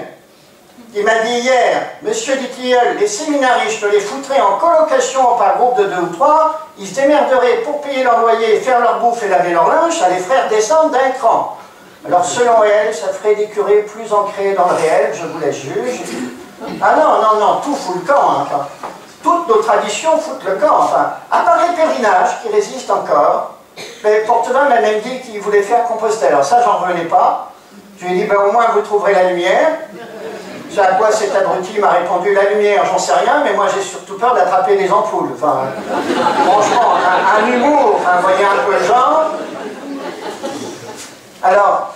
Speaker 1: qui m'a dit hier, monsieur Dutilleul, les séminaristes, je les foutrais en colocation par groupe de 2 ou 3, ils se démerderaient pour payer leur loyer, faire leur bouffe et laver leur linge, ça les ferait descendre d'un cran. Alors selon elle, ça ferait des curés plus ancrés dans le réel, je vous laisse juge. Ah non, non, non, tout fout le camp. Hein. Toutes nos traditions foutent le camp, enfin. À part les pèlerinages qui résistent encore, mais Portevin m'a même dit qu'il voulait faire Compostelle. Alors ça, j'en revenais pas. Je lui ai dit, ben, au moins vous trouverez la lumière. C'est à quoi cet abruti m'a répondu, la lumière, j'en sais rien, mais moi j'ai surtout peur d'attraper les ampoules. Enfin, franchement, un humour, enfin, vous voyez un peu le genre. Alors,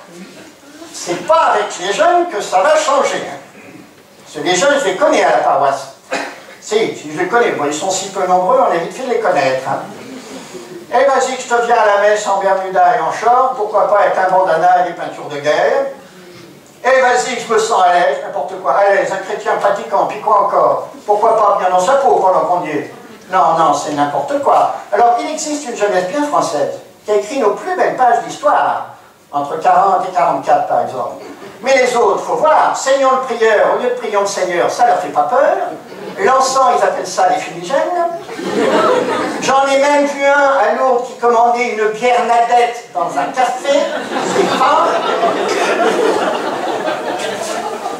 Speaker 1: c'est pas avec les jeunes que ça va changer. Hein. Parce que les jeunes, je les connais à la paroisse. Si, je les connais. Bon, ils sont si peu nombreux, on est vite fait de les connaître. Hein. Et vas-y que je te viens à la messe en bermuda et en short, pourquoi pas avec un bandana et des peintures de guerre. Et vas-y que je me sens à l'aise, n'importe quoi. À l'aise, un chrétien pratiquant, puis quoi encore? Pourquoi pas bien dans sa peau pendant qu'on y est? Non, non, c'est n'importe quoi. Alors, il existe une jeunesse bien française qui a écrit nos plus belles pages d'histoire. Entre 40 et 44 par exemple. Mais les autres, il faut voir, saignons le prieur au lieu de prions le Seigneur, ça leur fait pas peur. L'encens, ils appellent ça les fumigènes. J'en ai même vu un à Lourdes qui commandait une bière nadette dans un café, c'est pas.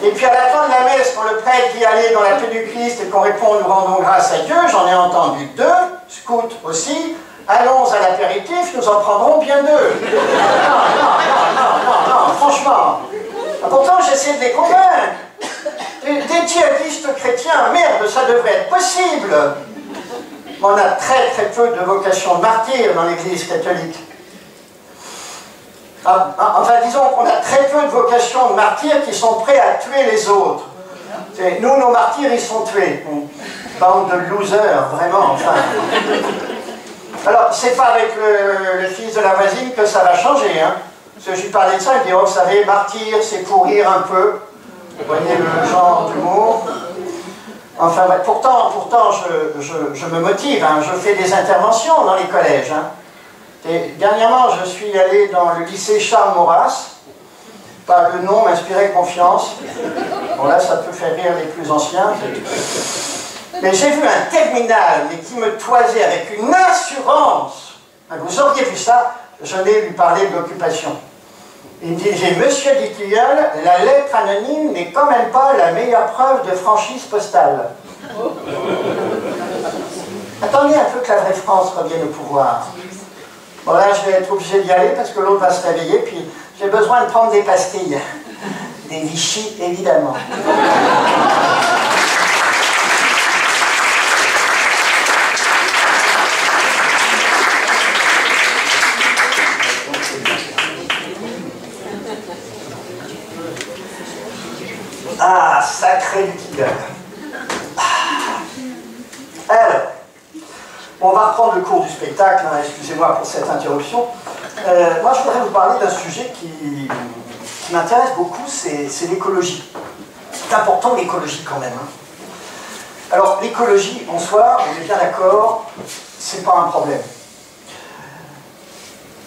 Speaker 1: Et puis à la fin de la messe, quand le prêtre dit aller dans la paix du Christ et qu'on répond nous rendons grâce à Dieu, j'en ai entendu 2, scouts aussi. Allons à l'apéritif, nous en prendrons bien 2. Non, non, franchement. Pourtant, j'essaie de les convaincre. Des djihadistes chrétiens, merde, ça devrait être possible. On a très très peu de vocation de martyrs dans l'Église catholique. Enfin, disons qu'on a très peu de vocation de martyrs qui sont prêts à tuer les autres. Nous, nos martyrs, ils sont tués. Bande de losers, vraiment, enfin. Alors, c'est pas avec le fils de la voisine que ça va changer, hein. Parce que je lui parlais de ça, il dit, oh, vous savez, martyr, c'est courir un peu. Vous voyez le genre d'humour. Enfin, pourtant, je me motive, hein. Je fais des interventions dans les collèges, hein. Et dernièrement, je suis allé dans le lycée Charles Maurras. Pas le nom m'inspirait confiance. Bon, là, ça peut faire rire les plus anciens. Mais j'ai vu un terminal, mais qui me toisait avec une assurance. Vous auriez vu ça, je n'ai lui parler de l'occupation. Il me disait, monsieur Dutilleul, la lettre anonyme n'est quand même pas la meilleure preuve de franchise postale. Attendez un peu que la vraie France revienne au pouvoir. Bon là, je vais être obligé d'y aller parce que l'autre va se réveiller, puis j'ai besoin de prendre des pastilles. Des Vichy, évidemment. Ah, sacré Dutilleul. Alors, on va reprendre le cours du spectacle, hein, excusez-moi pour cette interruption. Moi, je voudrais vous parler d'un sujet qui m'intéresse beaucoup, c'est l'écologie. C'est important l'écologie quand même. Hein. Alors, l'écologie en soi, on est bien d'accord, c'est pas un problème.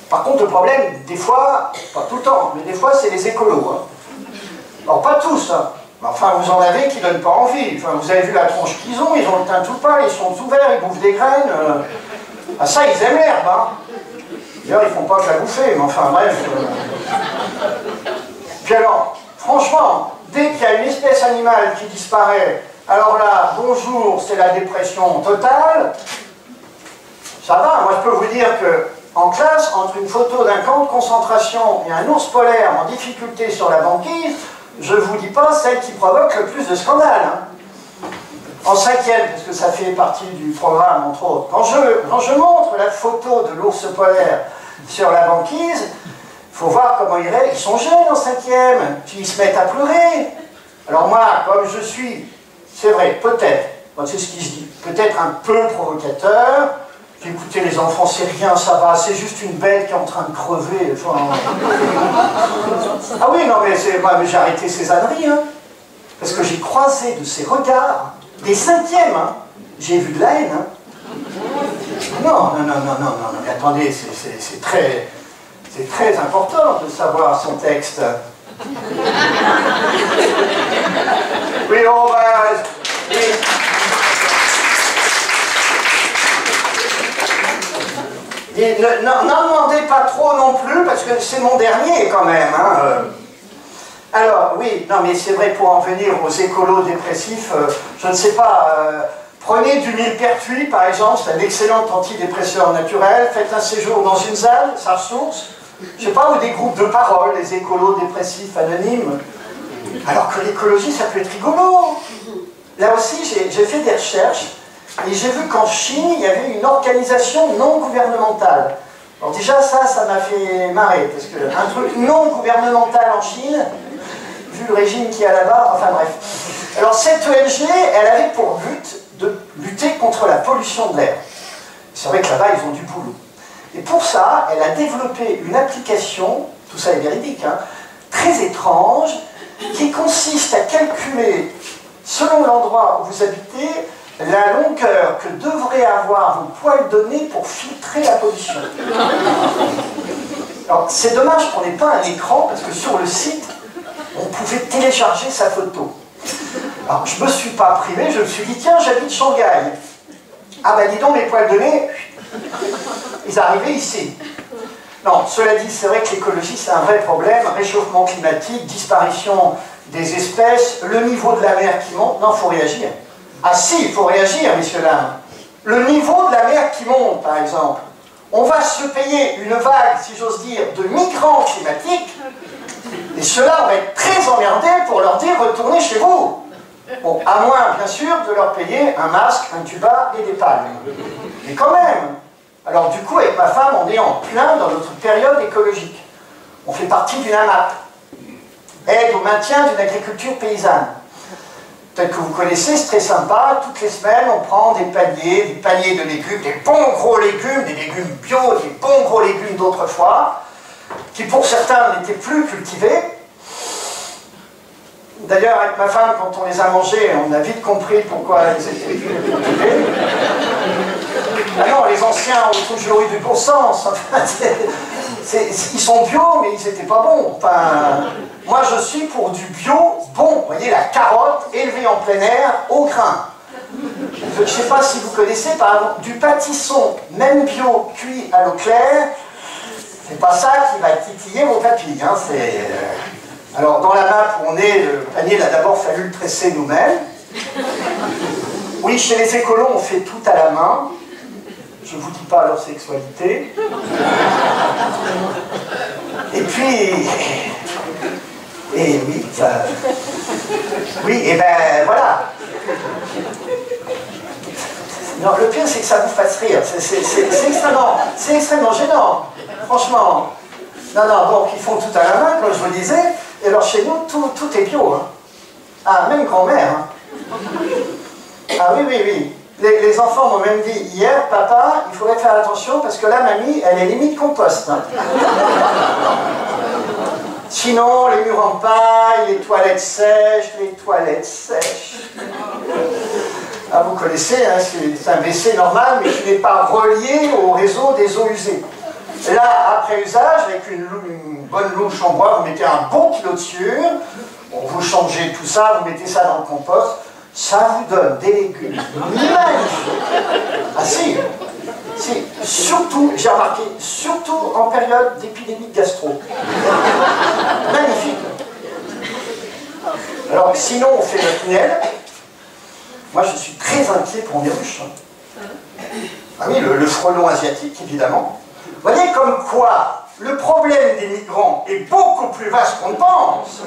Speaker 1: Par contre, le problème, des fois, pas tout le temps, mais des fois, c'est les écolos. Hein. Alors, pas tous, hein. Enfin, vous en avez qui ne donnent pas envie. Enfin, vous avez vu la tronche qu'ils ont le teint tout pâle, ils sont tout verts, ils bouffent des graines. Ah ça, ils aiment l'herbe, hein. D'ailleurs, ils font pas que la bouffer, mais enfin, bref. Puis alors, franchement, dès qu'il y a une espèce animale qui disparaît, alors là, bonjour, c'est la dépression totale. Ça va, moi je peux vous dire que en classe, entre une photo d'un camp de concentration et un ours polaire en difficulté sur la banquise, je ne vous dis pas celle qui provoque le plus de scandales. Hein. En 5e, parce que ça fait partie du programme, entre autres, quand je montre la photo de l'ours polaire sur la banquise, il faut voir comment ils sont jeunes en 5e, puis ils se mettent à pleurer. Alors moi, comme je suis, c'est vrai, peut-être, c'est ce qui se dit, peut-être un peu provocateur, écoutez les enfants, c'est rien, ça va, c'est juste une bête qui est en train de crever. Enfin... Ah oui, non, mais j'ai arrêté ces âneries, hein, parce que j'ai croisé de ces regards, des 5e, hein, j'ai vu de la haine. Hein. Non, mais attendez, c'est très important de savoir son texte. Oui, on va... Oui. N'en demandez pas trop non plus, parce que c'est mon dernier quand même. Hein. Alors, oui, non mais c'est vrai, pour en venir aux écolos dépressifs, je ne sais pas, prenez du millepertuis par exemple, c'est un excellent antidépresseur naturel, faites un séjour dans une salle, ça ressource, je sais pas, ou des groupes de parole, les écolos dépressifs anonymes, alors que l'écologie ça peut être rigolo. Là aussi, j'ai fait des recherches, et j'ai vu qu'en Chine, il y avait une organisation non gouvernementale. Alors déjà, ça m'a fait marrer, parce qu'un truc non gouvernemental en Chine, vu le régime qu'il y a là-bas, enfin bref. Alors cette ONG, elle avait pour but de lutter contre la pollution de l'air. C'est vrai que là-bas, ils ont du boulot. Et pour ça, elle a développé une application, tout ça est véridique, hein, très étrange, qui consiste à calculer, selon l'endroit où vous habitez, la longueur que devraient avoir vos poils de nez pour filtrer la pollution. Alors, c'est dommage qu'on n'ait pas un écran, parce que sur le site, on pouvait télécharger sa photo. Alors, je ne me suis pas privé, je me suis dit, tiens, j'habite Shanghai. Ah ben, dis donc, mes poils de nez, ils arrivaient ici. Non, cela dit, c'est vrai que l'écologie, c'est un vrai problème. Réchauffement climatique, disparition des espèces, le niveau de la mer qui monte. Non, il faut réagir. Ah si, il faut réagir, messieurs, dames. Le niveau de la mer qui monte, par exemple. On va se payer une vague, si j'ose dire, de migrants climatiques, et ceux-là, on va être très emmerdés pour leur dire « retournez chez vous ». Bon, à moins, bien sûr, de leur payer un masque, un tuba et des palmes. Mais quand même. Alors du coup, avec ma femme, on est en plein dans notre période écologique. On fait partie d'une AMAP, aide au maintien d'une agriculture paysanne. Peut-être que vous connaissez, c'est très sympa, toutes les semaines on prend des paniers de légumes, des bons gros légumes, des légumes bio, des bons gros légumes d'autrefois, qui pour certains n'étaient plus cultivés. D'ailleurs, avec ma femme, quand on les a mangés, on a vite compris pourquoi ils étaient plus cultivés. Ah non, les anciens ont toujours eu du bon sens. Enfin, ils sont bio, mais ils n'étaient pas bons. Enfin, moi, je suis pour du bio bon. Vous voyez, la carotte élevée en plein air, au grain. Je ne sais pas si vous connaissez, par exemple, du pâtisson, même bio, cuit à l'eau claire, c'est pas ça qui va titiller vos papilles. Hein, alors, dans la map où on est, le panier, il a d'abord fallu le tresser nous-mêmes. Oui, chez les écolos, on fait tout à la main. Je ne vous dis pas leur sexualité. Et puis... Et oui, oui, et ben voilà. Non, le pire, c'est que ça vous fasse rire. C'est extrêmement gênant. Franchement. Non, donc ils font tout à la main, comme je vous disais. Et alors chez nous, tout est bio. Hein. Ah, même grand-mère. Hein. Ah oui. Les enfants m'ont même dit hier, papa, il faudrait faire attention parce que là, mamie, elle est limite compost. Hein. Sinon, les murs en paille, les toilettes sèches. Ah, vous connaissez, hein, c'est un WC normal, mais qui n'est pas relié au réseau des eaux usées. Et là, après usage, avec une bonne louche en bois, vous mettez un bon kilo de sucre, bon, vous changez tout ça, vous mettez ça dans le compost, ça vous donne des légumes magnifiques. Ah si, surtout, j'ai remarqué, surtout en période d'épidémie de gastro. Magnifique. Alors, sinon, on fait notre miel. Moi, je suis très inquiet pour mes ruches. Ah oui, le frelon asiatique, évidemment. Vous voyez comme quoi le problème des migrants est beaucoup plus vaste qu'on ne pense.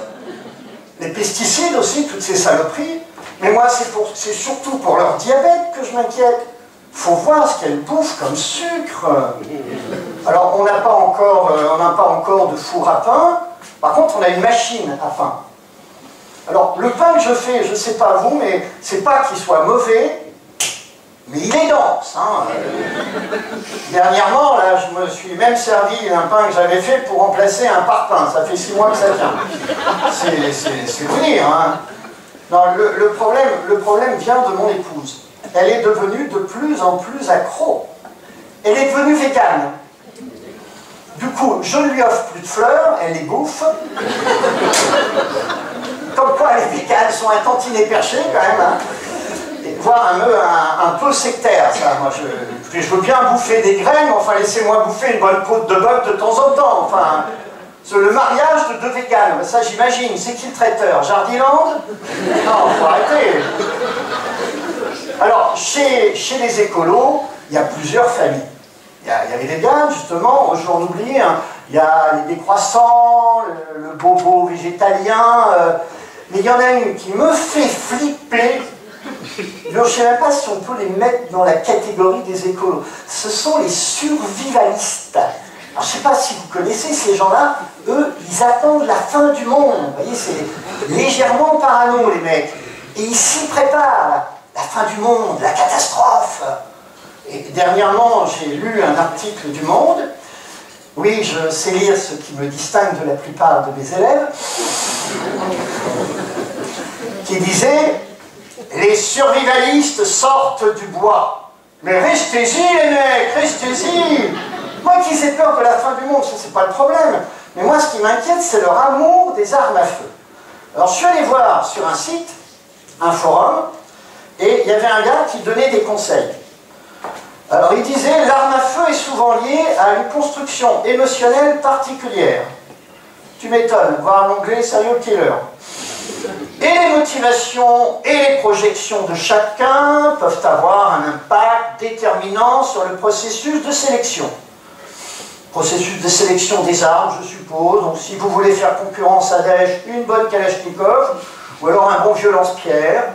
Speaker 1: Les pesticides aussi, toutes ces saloperies. Mais moi, c'est surtout pour leur diabète que je m'inquiète. Il faut voir ce qu'elles bouffent comme sucre. Alors, on n'a pas encore de four à pain. Par contre, on a une machine à pain. Alors, le pain que je fais, je ne sais pas vous, mais c'est pas qu'il soit mauvais, mais il est dense. Hein. Dernièrement, là, je me suis même servi d'un pain que j'avais fait pour remplacer un parpaing. Ça fait 6 mois que ça tient. C'est vous dire. Hein. Non, le problème vient de mon épouse. Elle est devenue de plus en plus accro. Elle est devenue végane. Du coup, je ne lui offre plus de fleurs, elle les bouffe. Comme quoi les véganes sont un tantinet perché quand même. Hein. Et voire un peu sectaire, ça. Moi, je veux bien bouffer des graines, mais enfin, laissez-moi bouffer une bonne côte de bœuf de temps en temps. Enfin, le mariage de 2 véganes, ça j'imagine. C'est qui le traiteur? Jardiland? Non, faut arrêter. Alors, chez les écolos, il y a plusieurs familles. Il y a les véganes, justement, j'en oublie, hein. Il y a les décroissants, le bobo végétalien, mais il y en a une qui me fait flipper. Je ne sais même pas si on peut les mettre dans la catégorie des écolos. Ce sont les survivalistes. Alors, je ne sais pas si vous connaissez ces gens-là, eux, ils attendent la fin du monde. Vous voyez, c'est légèrement parano, les mecs. Et ils s'y préparent, la fin du monde, la catastrophe. Et dernièrement, j'ai lu un article du Monde. Oui, je sais lire, ce qui me distingue de la plupart de mes élèves. Qui disait « Les survivalistes sortent du bois. Mais restez-y, les mecs, restez-y !» Moi qui ai peur de la fin du monde, ça c'est pas le problème. Mais moi, ce qui m'inquiète, c'est leur amour des armes à feu. Alors, je suis allé voir sur un site, un forum, et il y avait un gars qui donnait des conseils. Alors il disait, l'arme à feu est souvent liée à une construction émotionnelle particulière. Tu m'étonnes, voir l'onglet serial killer. Et les motivations et les projections de chacun peuvent avoir un impact déterminant sur le processus de sélection. Processus de sélection des armes, je suppose. Donc si vous voulez faire concurrence à Daesh, une bonne Kalachnikov, ou alors un bon vieux lance-pierre.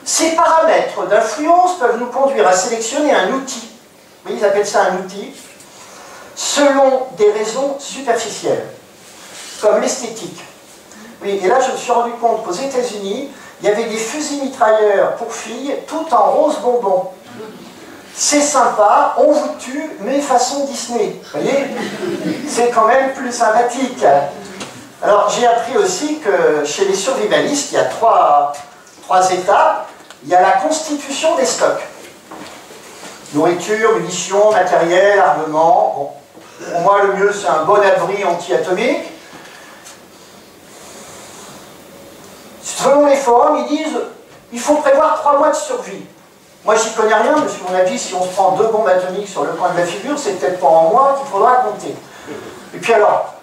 Speaker 1: Ces paramètres d'influence peuvent nous conduire à sélectionner un outil, oui, ils appellent ça un outil, selon des raisons superficielles, comme l'esthétique. Oui, et là je me suis rendu compte qu'aux États-Unis, il y avait des fusils mitrailleurs pour filles, tout en rose bonbon. C'est sympa, on vous tue, mais façon Disney. Vous voyez, c'est quand même plus sympathique. Alors j'ai appris aussi que chez les survivalistes, il y a trois étapes. Il y a la constitution des stocks. Nourriture, munitions, matériel, armement. Bon. Pour moi, le mieux, c'est un bon abri anti-atomique. Selon les forums, ils disent il faut prévoir 3 mois de survie. Moi, j'y connais rien, mais sur mon avis, si on se prend 2 bombes atomiques sur le coin de la figure, c'est peut-être pas en moi qu'il faudra compter. Et puis alors,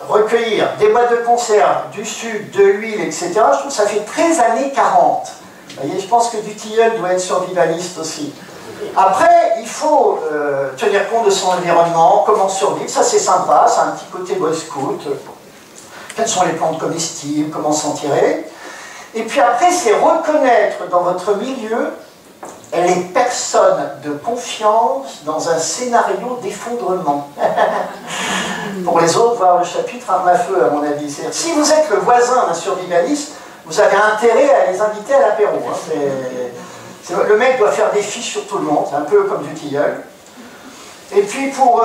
Speaker 1: recueillir des boîtes de conserve, du sucre, de l'huile, etc., je trouve que ça fait très années 40. Vous voyez, je pense que Dutilleul doit être survivaliste aussi. Après, il faut tenir compte de son environnement, comment survivre, ça c'est sympa, ça a un petit côté boy scout. Quelles sont les plantes comestibles, comment s'en tirer. Et puis après, c'est reconnaître dans votre milieu les personnes de confiance dans un scénario d'effondrement. Pour les autres, voir le chapitre arme à feu, à mon avis. Si vous êtes le voisin d'un survivaliste, vous avez intérêt à les inviter à l'apéro. Hein. Le mec doit faire des fiches sur tout le monde, c'est un peu comme Dutilleul. Et puis pour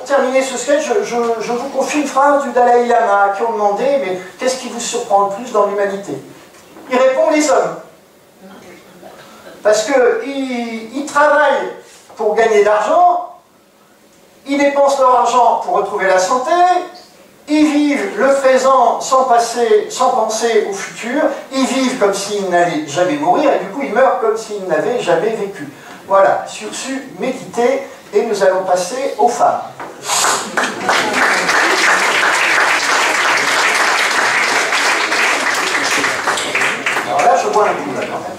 Speaker 1: terminer ce sketch, je vous confie une phrase du Dalai Lama qui ont demandé « Mais qu'est-ce qui vous surprend le plus dans l'humanité ?» Il répond « Les hommes ». Parce qu'ils travaillent pour gagner de l'argent, ils dépensent leur argent pour retrouver la santé, ils vivent le présent sans penser au futur, ils vivent comme s'ils n'allaient jamais mourir, et du coup ils meurent comme s'ils n'avaient jamais vécu. Voilà, sur ce, méditez, et nous allons passer aux femmes. Alors là, je bois un coup, là, quand même.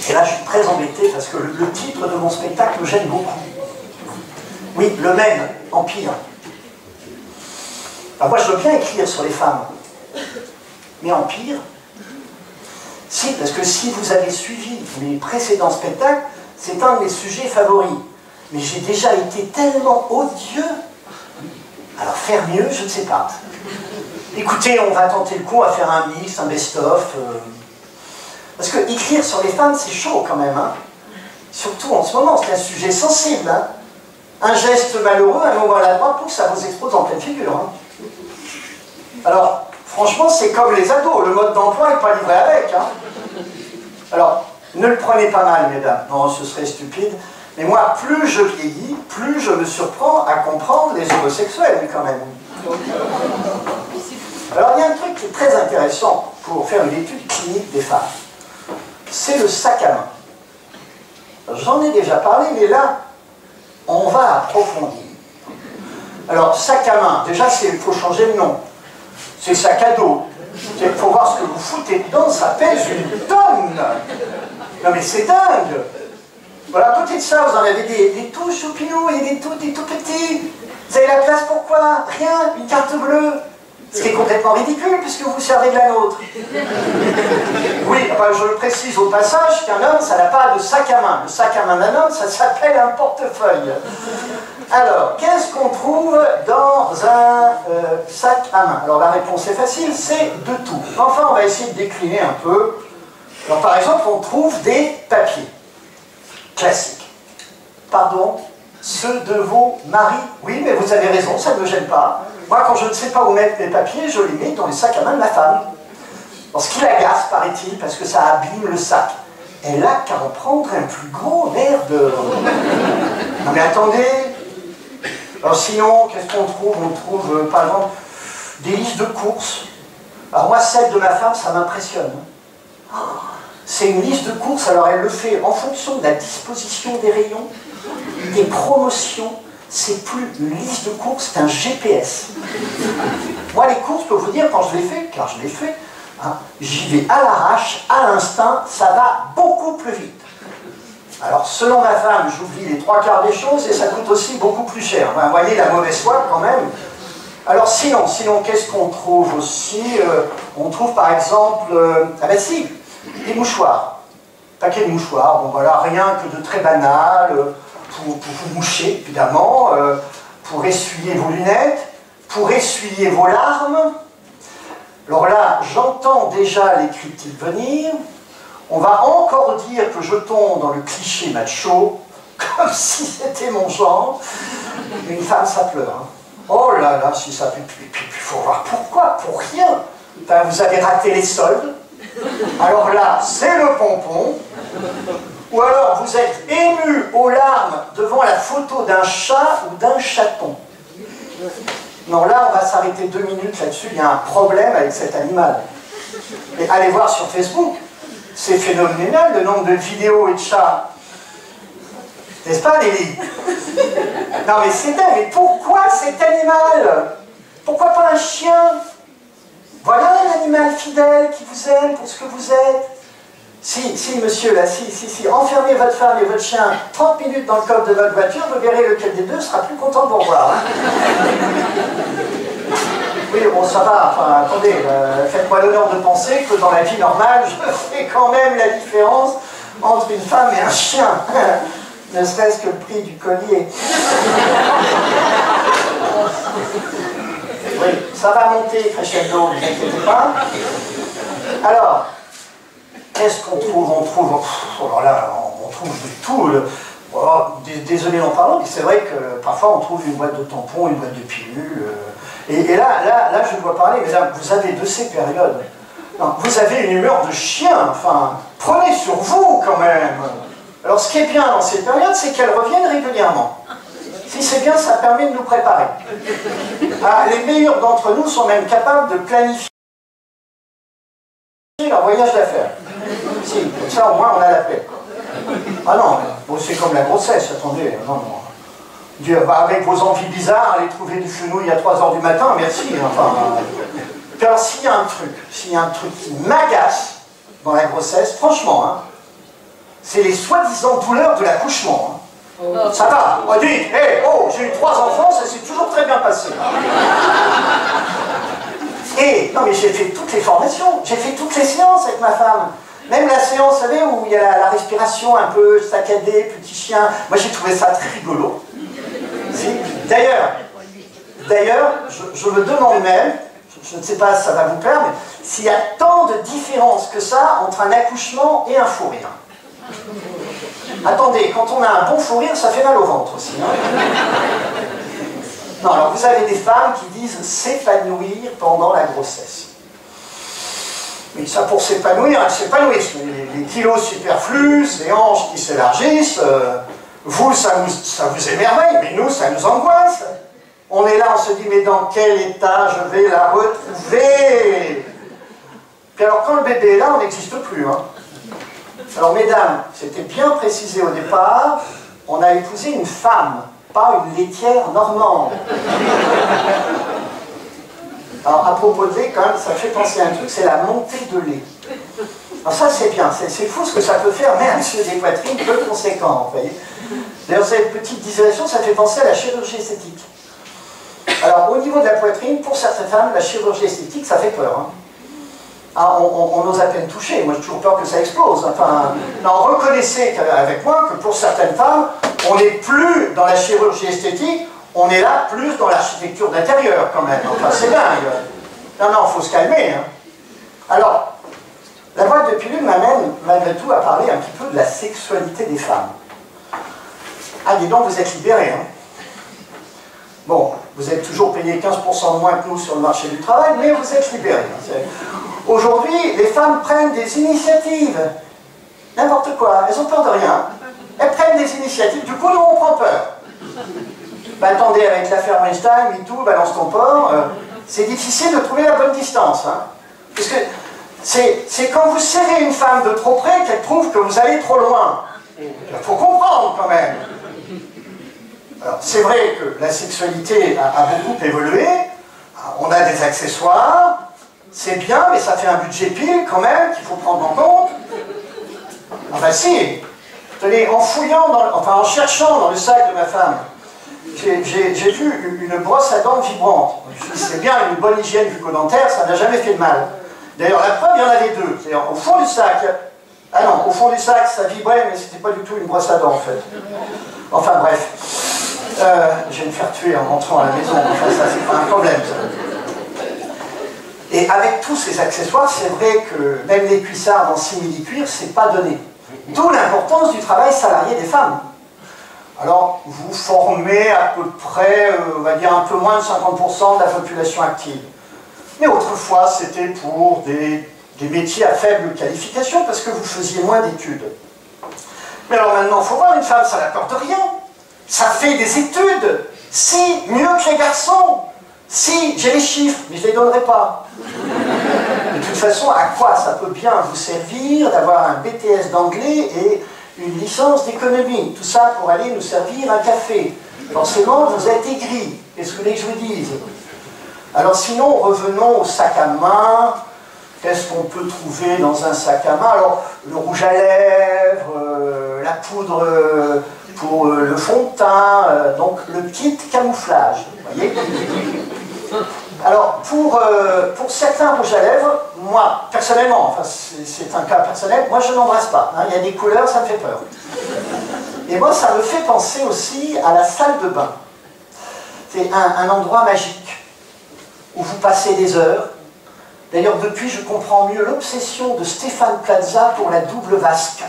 Speaker 1: Et là, je suis très embêté parce que le titre de mon spectacle me gêne beaucoup. Oui, le même empire. Alors moi, je veux bien écrire sur les femmes. Mais empire? Si, parce que si vous avez suivi mes précédents spectacles, c'est un de mes sujets favoris. Mais j'ai déjà été tellement odieux. Alors faire mieux, je ne sais pas. Écoutez, on va tenter le coup à faire un mix, un best-of. Parce que écrire sur les femmes, c'est chaud quand même. Hein. Surtout en ce moment, c'est un sujet sensible. Hein. Un geste malheureux, un mot maladroit, pour ça vous explose en pleine figure. Hein. Alors, franchement, c'est comme les ados, le mode d'emploi n'est pas livré avec. Hein. Alors, ne le prenez pas mal, mesdames. Non, ce serait stupide. Mais moi, plus je vieillis, plus je me surprends à comprendre les homosexuels, quand même. Alors, il y a un truc qui est très intéressant pour faire une étude clinique des femmes. C'est le sac à main. J'en ai déjà parlé, mais là, on va approfondir. Alors, sac à main, déjà, il faut changer le nom. C'est sac à dos. Il faut voir ce que vous foutez dedans, ça pèse une tonne. Non mais c'est dingue. Voilà, à côté de ça, vous en avez des tout choupinous et des tout petits. Vous avez la place pour quoi? Rien, une carte bleue. Ce qui est complètement ridicule, puisque vous servez de la nôtre. Oui, enfin, je le précise au passage, qu'un homme, ça n'a pas de sac à main. Le sac à main d'un homme, ça s'appelle un portefeuille. Alors, qu'est-ce qu'on trouve dans un sac à main? Alors, la réponse est facile, c'est de tout. Enfin, on va essayer de décliner un peu. Alors, par exemple, on trouve des papiers. Classiques. Pardon? Ceux de vos maris? Oui, mais vous avez raison, ça ne me gêne pas. Moi, quand je ne sais pas où mettre mes papiers, je les mets dans les sacs à main de ma femme. Alors, ce qui l'agace, paraît-il, parce que ça abîme le sac. Elle a qu'à en prendre un plus gros, merde. Non mais attendez. Alors sinon, qu'est-ce qu'on trouve? On trouve, par exemple, des listes de courses. Alors moi, celle de ma femme, ça m'impressionne. C'est une liste de courses, alors elle le fait en fonction de la disposition des rayons, des promotions. C'est plus une liste de courses, c'est un GPS. Moi, les courses, je peux vous dire, quand je les fais, car je les fais, hein, j'y vais à l'arrache, à l'instinct, ça va beaucoup plus vite. Alors, selon ma femme, j'oublie les 3/4 des choses et ça coûte aussi beaucoup plus cher. Enfin, vous voyez la mauvaise foi quand même. Alors, sinon qu'est-ce qu'on trouve aussi? On trouve par exemple, ah ben si, des mouchoirs. Paquet de mouchoirs, bon voilà, rien que de très banal. Pour vous moucher, évidemment, pour essuyer vos lunettes, pour essuyer vos larmes. Alors là, j'entends déjà les critiques venir. On va encore dire que je tombe dans le cliché macho, comme si c'était mon genre. Une femme, ça pleure. Hein. Oh là là, si ça pleure. Puis il faut voir pourquoi, pour rien. Ben, vous avez raté les soldes. Alors là, c'est le pompon. Ou alors vous êtes ému aux larmes devant la photo d'un chat ou d'un chaton. Non, là, on va s'arrêter 2 minutes là-dessus. Il y a un problème avec cet animal. Et allez voir sur Facebook, c'est phénoménal le nombre de vidéos et de chats. N'est-ce pas, Nelly? Non mais c'est dingue, mais pourquoi cet animal? Pourquoi pas un chien? Voilà un animal fidèle qui vous aime pour ce que vous êtes. Si, monsieur, là, si, enfermez votre femme et votre chien 30 minutes dans le coffre de votre voiture, vous verrez lequel des deux sera plus content de vous revoir. Hein. Oui, bon, ça va, enfin, attendez, faites-moi l'honneur de penser que dans la vie normale, je fais quand même la différence entre une femme et un chien. Ne serait-ce que le prix du collier. Oui, ça va monter, crescendo, ne vous inquiétez pas. Alors, qu'est-ce qu'on trouve? On trouve de tout. Oh, désolé d'en parler, mais c'est vrai que parfois on trouve une boîte de tampons, une boîte de pilules. Et là, je dois parler, mesdames, vous avez de ces périodes. Non, vous avez une humeur de chien, enfin, prenez sur vous quand même. Alors ce qui est bien dans ces périodes, c'est qu'elles reviennent régulièrement. Si c'est bien, ça permet de nous préparer. Ah, les meilleurs d'entre nous sont même capables de planifier leur voyage d'affaires. Si, comme ça au moins on a la paix. Ah non, bon, c'est comme la grossesse, attendez, non. Dieu, bah, avec vos envies bizarres, aller trouver du fenouil à 3 h du matin, merci. Enfin, alors s'il y a un truc qui m'agace dans la grossesse, franchement, hein, c'est les soi-disant douleurs de l'accouchement. Hein. Oh. Ça va, on dit, hey, oh, j'ai eu 3 enfants, ça s'est toujours très bien passé. Et, non mais j'ai fait toutes les formations, j'ai fait toutes les séances avec ma femme. Même la séance, vous savez, où il y a la respiration un peu saccadée, petit chien. Moi j'ai trouvé ça très rigolo. Si. D'ailleurs, je me demande même, je ne sais pas si ça va vous plaire, mais s'il y a tant de différences que ça entre un accouchement et un fou rire. Attendez, quand on a un bon fou rire, ça fait mal au ventre aussi. Hein. Non, alors vous avez des femmes qui disent s'épanouir pendant la grossesse. Mais ça, pour s'épanouir, elles s'épanouissent. Les kilos superflus, les hanches qui s'élargissent, vous, ça vous émerveille, mais nous, ça nous angoisse. On est là, on se dit, mais dans quel état je vais la retrouver? Puis alors, quand le bébé est là, on n'existe plus. Hein. Alors, mesdames, c'était bien précisé au départ, on a épousé une femme, pas une laitière normande. Alors, à propos de lait, quand même, ça fait penser à un truc, c'est la montée de lait. Alors ça, c'est bien, c'est fou ce que ça peut faire, même sur des poitrines peu conséquentes, vous voyez. D'ailleurs, cette petite digression, ça fait penser à la chirurgie esthétique. Alors, au niveau de la poitrine, pour certaines femmes, la chirurgie esthétique, ça fait peur. Hein. Ah, on ose à peine toucher, moi j'ai toujours peur que ça explose. Enfin, non, reconnaissez avec moi que pour certaines femmes, on n'est plus dans la chirurgie esthétique, on est là plus dans l'architecture d'intérieur quand même. Enfin, c'est dingue. Non, il faut se calmer. Hein. Alors, la boîte de pilules m'amène malgré tout à parler un petit peu de la sexualité des femmes. Ah, dis donc, vous êtes libérés. Hein. Bon, vous êtes toujours payé 15% de moins que nous sur le marché du travail, mais vous êtes libérés. Hein. Aujourd'hui, les femmes prennent des initiatives. N'importe quoi, elles ont peur de rien. Elles prennent des initiatives, du coup, nous, on prend peur. Bah, attendez, avec l'affaire Weinstein, MeToo, balance ton porc, c'est difficile de trouver la bonne distance. Hein. Parce que c'est quand vous serrez une femme de trop près qu'elle trouve que vous allez trop loin. Il faut comprendre quand même. Alors, c'est vrai que la sexualité a beaucoup évolué. On a des accessoires. C'est bien, mais ça fait un budget pile quand même qu'il faut prendre en compte. Enfin si, tenez, en fouillant, en cherchant dans le sac de ma femme, j'ai vu une brosse à dents vibrante. Je me suis dit, c'est bien, une bonne hygiène bucco-dentaire, ça n'a jamais fait de mal. D'ailleurs, la preuve, il y en avait deux. C'est-à-dire, au fond du sac, ah non, au fond du sac, ça vibrait, mais c'était pas du tout une brosse à dents, en fait. Enfin, bref. Je vais me faire tuer en rentrant à la maison, enfin, ça, c'est pas un problème, ça. Et avec tous ces accessoires, c'est vrai que même les cuissards dans simili-cuir, c'est pas donné. D'où l'importance du travail salarié des femmes. Alors, vous formez à peu près, on va dire un peu moins de 50% de la population active. Mais autrefois, c'était pour des métiers à faible qualification, parce que vous faisiez moins d'études. Mais alors maintenant, il faut voir, une femme, ça n'apporte rien. Ça fait des études. Si, mieux que les garçons. Si, j'ai les chiffres, mais je ne les donnerai pas. De toute façon, à quoi ça peut bien vous servir d'avoir un BTS d'anglais et une licence d'économie? Tout ça pour aller nous servir un café. Forcément, vous êtes aigris. Qu'est-ce que vous voulez que je vous dise? Alors sinon, revenons au sac à main. Qu'est-ce qu'on peut trouver dans un sac à main? Alors, le rouge à lèvres, la poudre pour le fond de teint, donc le kit camouflage, vous voyez? Alors, pour certains rouges à lèvres, moi, personnellement, enfin c'est un cas personnel, moi je n'embrasse pas. Hein, il y a des couleurs, ça me fait peur. Et moi, ça me fait penser aussi à la salle de bain. C'est un endroit magique, où vous passez des heures. D'ailleurs, depuis, je comprends mieux l'obsession de Stéphane Plaza pour la double vasque.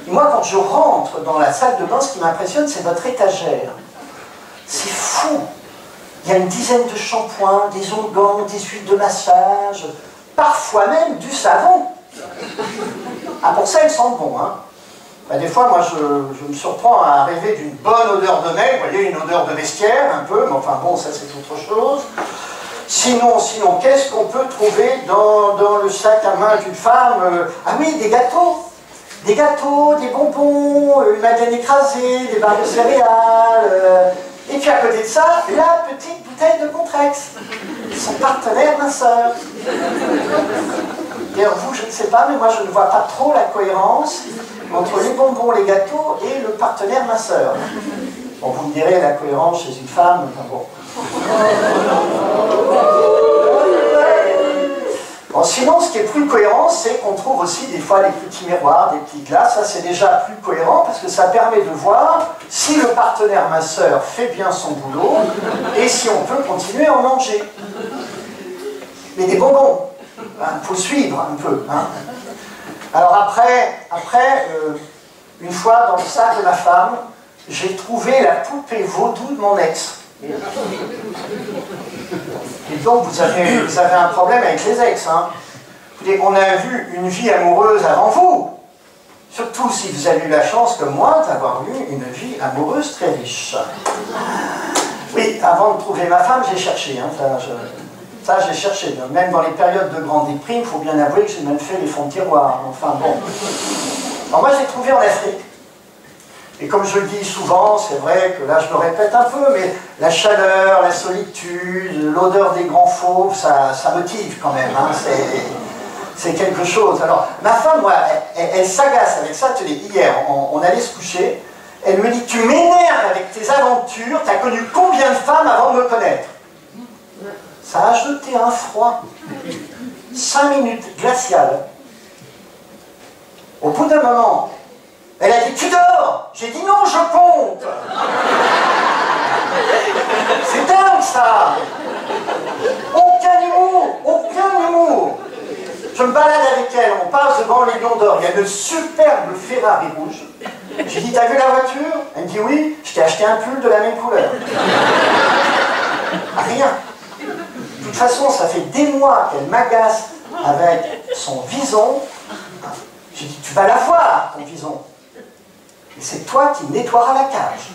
Speaker 1: Et moi, quand je rentre dans la salle de bain, ce qui m'impressionne, c'est votre étagère. C'est fou. Il y a une dizaine de shampoings, des onguents, des huiles de massage, parfois même du savon. Ah, pour ça, ils sentent bon, hein. Ben, des fois, moi, je me surprends à rêver d'une bonne odeur de mec, vous voyez, une odeur de vestiaire, un peu, mais enfin bon, ça, c'est autre chose. Sinon, qu'est-ce qu'on peut trouver dans le sac à main d'une femme? Ah oui, des gâteaux. Des gâteaux, des bonbons, une madeleine écrasée, des barres de céréales. Et puis à côté de ça, la petite bouteille de Contrex. Son partenaire minceur. D'ailleurs, vous, je ne sais pas, mais moi je ne vois pas trop la cohérence entre les bonbons, les gâteaux et le partenaire minceur. Bon, vous me direz, la cohérence chez une femme, enfin bon. Bon, sinon, ce qui est plus cohérent, c'est qu'on trouve aussi des fois des petits miroirs, des petites glaces. Ça, c'est déjà plus cohérent parce que ça permet de voir si le partenaire minceur fait bien son boulot et si on peut continuer à en manger. Mais des bonbons, il faut suivre un peu. Hein. Alors après une fois dans le sac de ma femme, j'ai trouvé la poupée vaudou de mon ex. Et donc vous avez un problème avec les ex. Hein. On a vu une vie amoureuse avant vous. Surtout si vous avez eu la chance, comme moi, d'avoir eu une vie amoureuse très riche. Oui, avant de trouver ma femme, j'ai cherché. Hein, ça, j'ai cherché. Même dans les périodes de grande déprime, il faut bien avouer que j'ai même fait les fonds de tiroir. Enfin bon. Alors moi, j'ai trouvé en Afrique. Et comme je le dis souvent, c'est vrai que là je me répète un peu, mais la chaleur, la solitude, l'odeur des grands fauves, ça motive quand même, hein, c'est quelque chose. Alors, ma femme, moi, elle s'agace avec ça. Hier, on allait se coucher, elle me dit, tu m'énerves avec tes aventures, t'as connu combien de femmes avant de me connaître? Ça a jeté un froid. 5 minutes glaciales. Au bout d'un moment, elle a dit, tu dors? J'ai dit, non, je compte. C'est dingue, ça. Aucun humour. Je me balade avec elle, on passe devant les Lions d'Or, il y a une superbe Ferrari rouge. J'ai dit, t'as vu la voiture? Elle me dit, oui, je t'ai acheté un pull de la même couleur. Rien. De toute façon, ça fait des mois qu'elle m'agace avec son vison. J'ai dit, tu vas la voir, ton vison. Et c'est toi qui nettoieras la cage.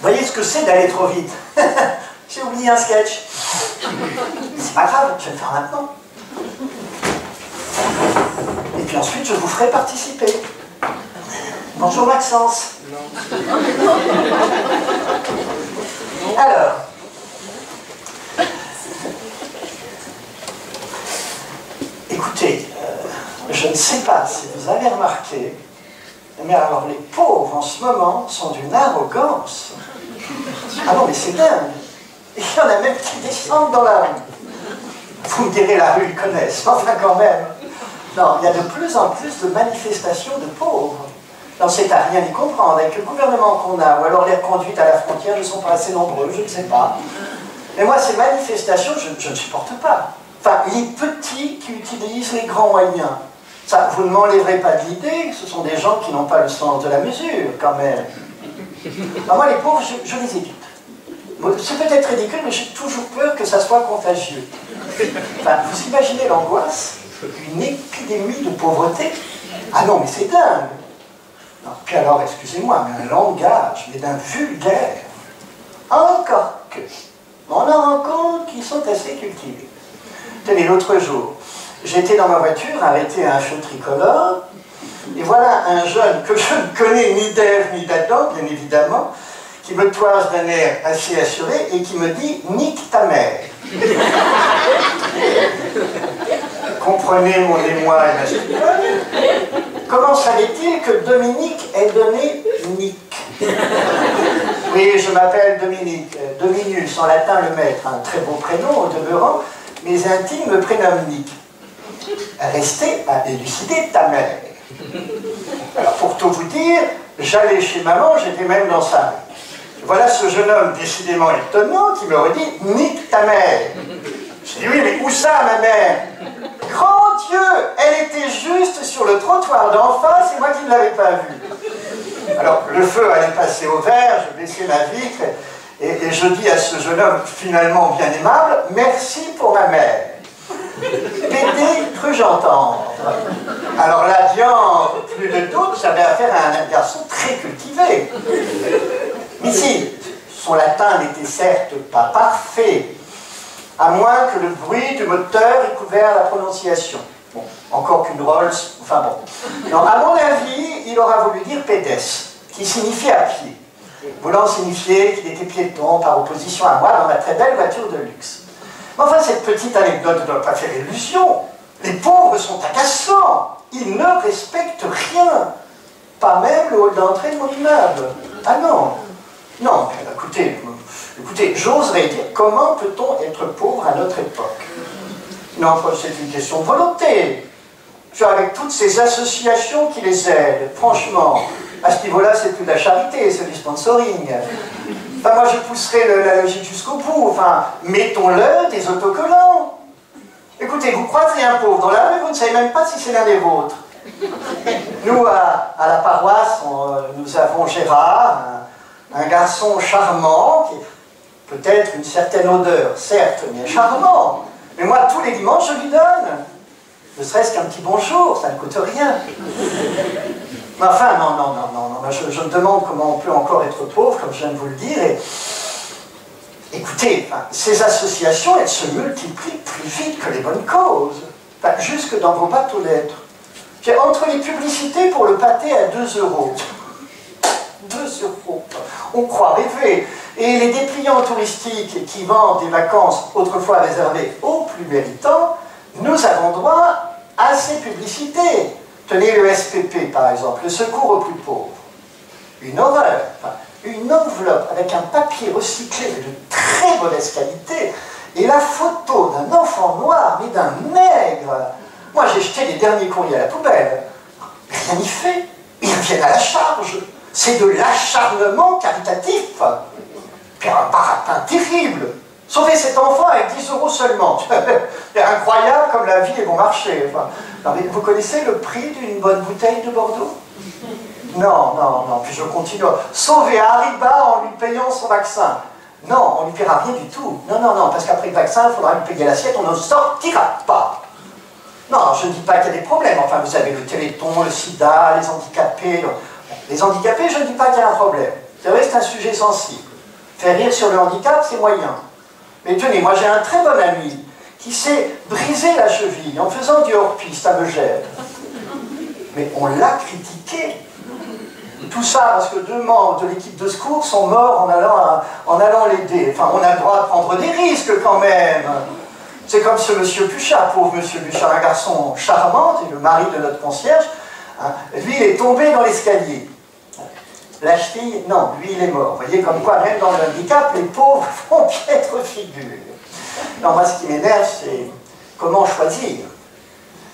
Speaker 1: Voyez ce que c'est d'aller trop vite. J'ai oublié un sketch. C'est pas grave, je vais le faire maintenant. Et puis ensuite, je vous ferai participer. Bonjour Maxence. Alors, écoutez, je ne sais pas si vous avez remarqué, mais alors les pauvres en ce moment sont d'une arrogance. Ah non, mais c'est dingue. Il y en a même qui descendent dans la rue. Vous me direz, la rue, ils connaissent, enfin quand même. Non, il y a de plus en plus de manifestations de pauvres. Non, c'est à rien y comprendre. Avec le gouvernement qu'on a, ou alors les reconduites à la frontière ne sont pas assez nombreux, je ne sais pas. Mais moi, ces manifestations, je ne supporte pas. Enfin, les petits qui utilisent les grands moyens. Ça, vous ne m'enlèverez pas de l'idée que ce sont des gens qui n'ont pas le sens de la mesure, quand même. Alors moi, les pauvres, je les évite. C'est peut-être ridicule, mais j'ai toujours peur que ça soit contagieux. Enfin, vous imaginez l'angoisse Une épidémie de pauvreté? Ah non, mais c'est dingue. Non, puis alors, excusez-moi, mais un langage, mais d'un vulgaire. Encore que. On en rencontre qui sont assez cultivés. Tenez, l'autre jour, j'étais dans ma voiture, arrêté à un feu tricolore, et voilà un jeune que je ne connais ni d'Ève ni d'Adam, bien évidemment, qui me toise d'un air assez assuré et qui me dit « nique ta mère ». Comprenez mon émoi et ma stupeur. Comment savait-il que Dominique est donné Nick? Oui, je m'appelle Dominique. Dominus, en latin le maître, un très beau prénom au demeurant. Mes intimes me prénomment Nick. Restez à élucider ta mère. Alors pour tout vous dire, j'allais chez maman, j'étais même dans sa rue. Voilà ce jeune homme décidément étonnant qui me redit « nique ta mère ». J'ai dit « oui, mais où ça, ma mère ?» Grand Dieu, elle était juste sur le trottoir d'en face, et moi qui ne l'avais pas vue. Alors, le feu allait passer au vert, je baissais ma vitre, et je dis à ce jeune homme finalement bien aimable, « merci pour ma mère ». Pédé, cru entendre. Alors là, diantre, plus de doute, j'avais affaire à un garçon très cultivé. Mais si, son latin n'était certes pas parfait, à moins que le bruit du moteur ait couvert la prononciation. Bon, encore qu'une Rolls, enfin bon. Non, à mon avis, il aura voulu dire pédestre, qui signifie à pied, voulant signifier qu'il était piéton par opposition à moi dans ma très belle voiture de luxe. Mais enfin, cette petite anecdote ne doit pas faire illusion. Les pauvres sont agaçants, ils ne respectent rien, pas même le hall d'entrée de mon immeuble. Ah non, non, écoutez, j'oserais dire, comment peut-on être pauvre à notre époque? Non, c'est une question de volonté. Avec toutes ces associations qui les aident, franchement, à ce niveau-là, c'est plus de la charité, c'est du sponsoring. Enfin, moi, je pousserais la logique jusqu'au bout. Enfin, mettons-le des autocollants. Écoutez, vous croisez un pauvre dans la rue, vous ne savez même pas si c'est l'un des vôtres. Nous, à la paroisse, nous avons Gérard, un garçon charmant, qui a peut-être une certaine odeur, certes, mais charmant. Mais moi, tous les dimanches, je lui donne. Ne serait-ce qu'un petit bonjour, ça ne coûte rien. Mais enfin, non, je me demande comment on peut encore être pauvre, comme je viens de vous le dire. Et... Écoutez, ces associations, elles se multiplient plus vite que les bonnes causes. Enfin, jusque dans vos boîtes aux lettres. Puis, entre les publicités pour le pâté à 2 €. 2 €. On croit rêver. Et les dépliants touristiques qui vendent des vacances autrefois réservées aux plus méritants, nous avons droit à ces publicités. Tenez le SPP par exemple, le secours aux plus pauvres. Une horreur. Enfin, une enveloppe avec un papier recyclé de très mauvaise qualité et la photo d'un enfant noir, mais d'un nègre. Moi j'ai jeté les derniers courriers à la poubelle. Rien n'y fait. Ils reviennent à la charge. C'est de l'acharnement caritatif. Puis un parapin terrible. Sauver cet enfant avec 10 € seulement. C'est incroyable comme la vie est bon marché. Enfin, non, mais vous connaissez le prix d'une bonne bouteille de Bordeaux? Non. Puis je continue. Sauver Hariba en lui payant son vaccin. Non, on ne lui paiera rien du tout. Non, parce qu'après le vaccin, il faudra lui payer l'assiette, on ne sortira pas. Non, je ne dis pas qu'il y a des problèmes. Enfin, vous avez le Téléthon, le sida, les handicapés. Les handicapés, je ne dis pas qu'il y a un problème. C'est vrai que c'est un sujet sensible. Faire rire sur le handicap, c'est moyen. Mais tenez, moi j'ai un très bon ami qui s'est brisé la cheville en faisant du hors-piste à Megève. Mais on l'a critiqué. Tout ça parce que 2 membres de l'équipe de secours sont morts en allant l'aider. Enfin, on a le droit de prendre des risques quand même. C'est comme ce monsieur Puchat, pauvre monsieur Puchat, un garçon charmant, et le mari de notre concierge. Hein, lui, il est tombé dans l'escalier. La cheville, non, lui, il est mort. Vous voyez, comme quoi, même dans le handicap, les pauvres font piètre figure. Non, moi, ce qui m'énerve, c'est comment choisir.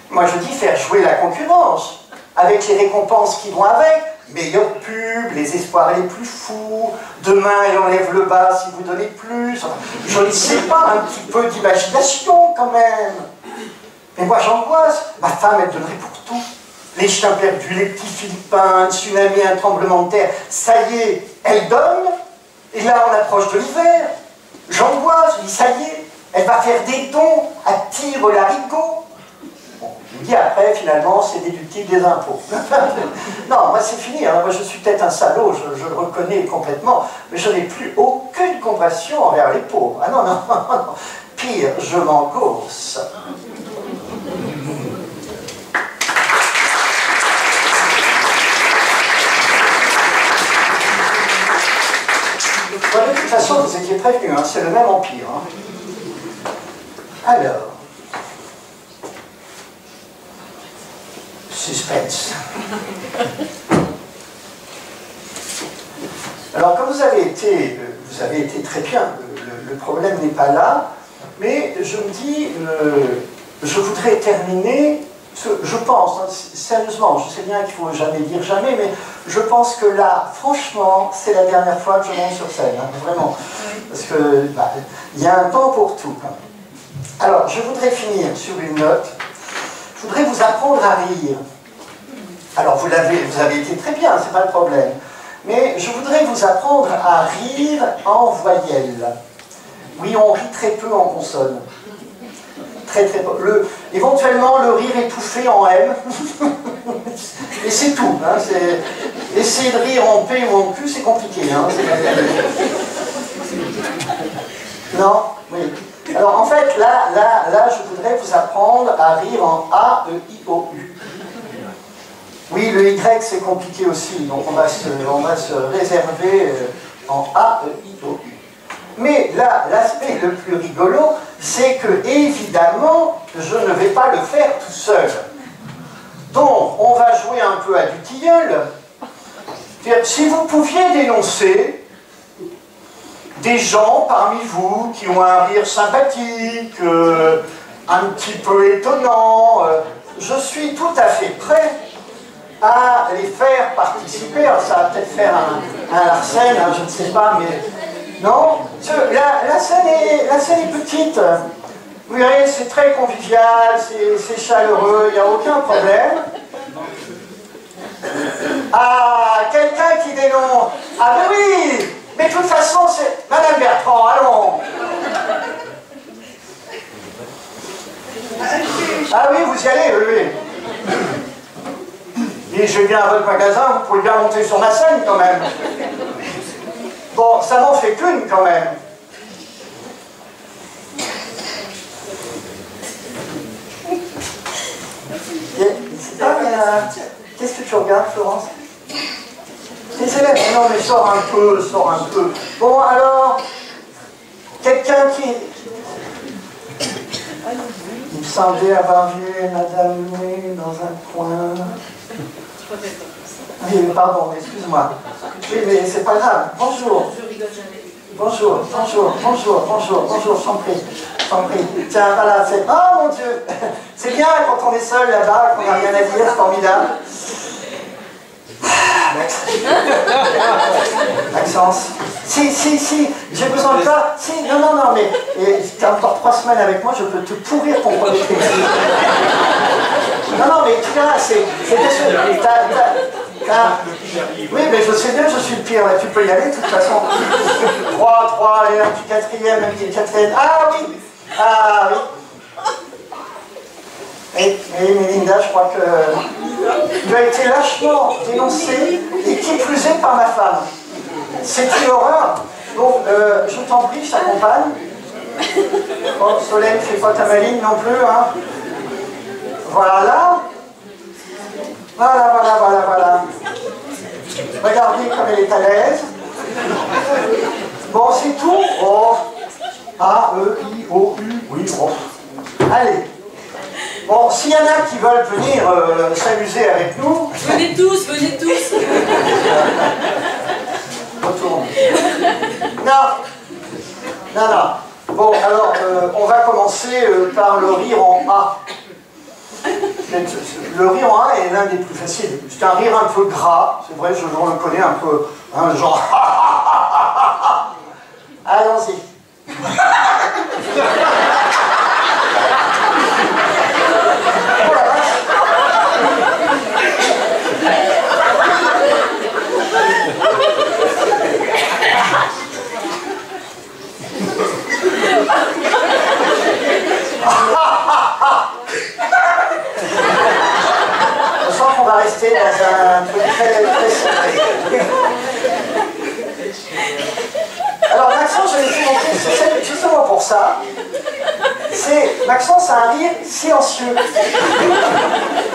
Speaker 1: Moi, je dis faire jouer la concurrence, avec les récompenses qui vont avec, meilleur pub, les espoirs les plus fous, demain, il enlève le bas si vous donnez plus. Je ne sais pas, un petit peu d'imagination, quand même. Mais moi, j'angoisse. Ma femme, elle donnerait pour tout. Les chiens perdus, les petits Philippins, un tsunami, un tremblement de terre, ça y est, elle donne, et là on approche de l'hiver. J'angoisse, je dis ça y est, elle va faire des dons à Tire-Larigot. Bon, Il me dit après, finalement, c'est déductible des impôts. Non, moi c'est fini, hein. Moi je suis peut-être un salaud, je le reconnais complètement, mais je n'ai plus aucune compassion envers les pauvres. Ah non, non, non. Pire, je m'engosse. Bon, de toute façon, vous étiez prévenus, hein, c'est le même empire. Hein. Alors, suspense. Alors, comme vous avez été très bien, le problème n'est pas là, mais je me dis, je voudrais terminer, je pense, hein, sérieusement, je sais bien qu'il ne faut jamais dire jamais, mais je pense que là, franchement, c'est la dernière fois que je monte sur scène, hein, vraiment, parce que y a un temps pour tout. Hein. Alors, je voudrais finir sur une note, je voudrais vous apprendre à rire. Alors, vous avez été très bien, c'est pas le problème. Mais je voudrais vous apprendre à rire en voyelle. Oui, on rit très peu en consonne. Très très peu. Éventuellement, le rire étouffé en M. Et c'est tout. Hein, essayer de rire en P ou en Q, c'est compliqué. Hein, non? Oui. Alors, en fait, là, je voudrais vous apprendre à rire en A, E, I, O, U. Oui, le Y, c'est compliqué aussi, donc on va se réserver en A, E, I, O, U. Mais là, l'aspect le plus rigolo, c'est que, évidemment, je ne vais pas le faire tout seul. Donc, on va jouer un peu à du tilleul. Si vous pouviez dénoncer des gens parmi vous qui ont un rire sympathique, un petit peu étonnant, je suis tout à fait prêt à les faire participer. Alors ça va peut-être faire un Larsen, hein, je ne sais pas, mais non, la scène est petite. Vous verrez, c'est très convivial, c'est chaleureux, il n'y a aucun problème. Ah, quelqu'un qui dénonce. Ah ben oui, mais de toute façon, c'est Madame Bertrand, allons. Ah oui, vous y allez, oui. Et je viens à votre magasin, vous pouvez bien monter sur ma scène quand même. Bon, ça m'en fait qu'une quand même. Qu'est-ce que tu regardes, Florence? Tes élèves? Non, mais sors un peu, sors un peu. Bon, alors, quelqu'un qui... Il me semblait avoir vu Madame Louis dans un coin. Oui, mais pardon, excuse-moi. Oui, mais c'est pas grave. Bonjour. Bonjour, bonjour, bonjour, bonjour, bonjour, je t'en prie. Tiens, voilà, c'est... Oh mon Dieu. C'est bien quand on est seul là-bas, qu'on n'a rien à dire, c'est formidable. Maxence. Si, j'ai besoin de toi. Si, non, mais tu as encore 3 semaines avec moi, je peux te pourrir ton premier trimestre. Non, mais tu verras, c'est oui, mais je sais bien que je suis le pire, là. Tu peux y aller, de toute façon. 3, allez, un petit quatrième, un petit quatrième. Ah oui. Et Mélinda, je crois que tu as été lâchement dénoncé, et qui plus est par ma femme. C'est une horreur. Donc, je t'en prie, je t'accompagne. Bon, Solène, fais pas ta maline non plus, hein. Voilà. Voilà. Regardez comme elle est à l'aise. Bon, c'est tout. Oh. A, E, I, O, U. Oui, bon. Allez. Bon, s'il y en a qui veulent venir s'amuser avec nous...
Speaker 2: Venez tous.
Speaker 1: Retourne. Non. Bon, alors, on va commencer par le rire en A. Le rire en A est l'un des plus faciles. C'est un rire un peu gras, c'est vrai, je le connais un peu, hein, genre... Allons-y. Oh la vache. très serré. Alors Maxence, je vais vous montrer, c'est justement pour ça. Maxence a un rire silencieux.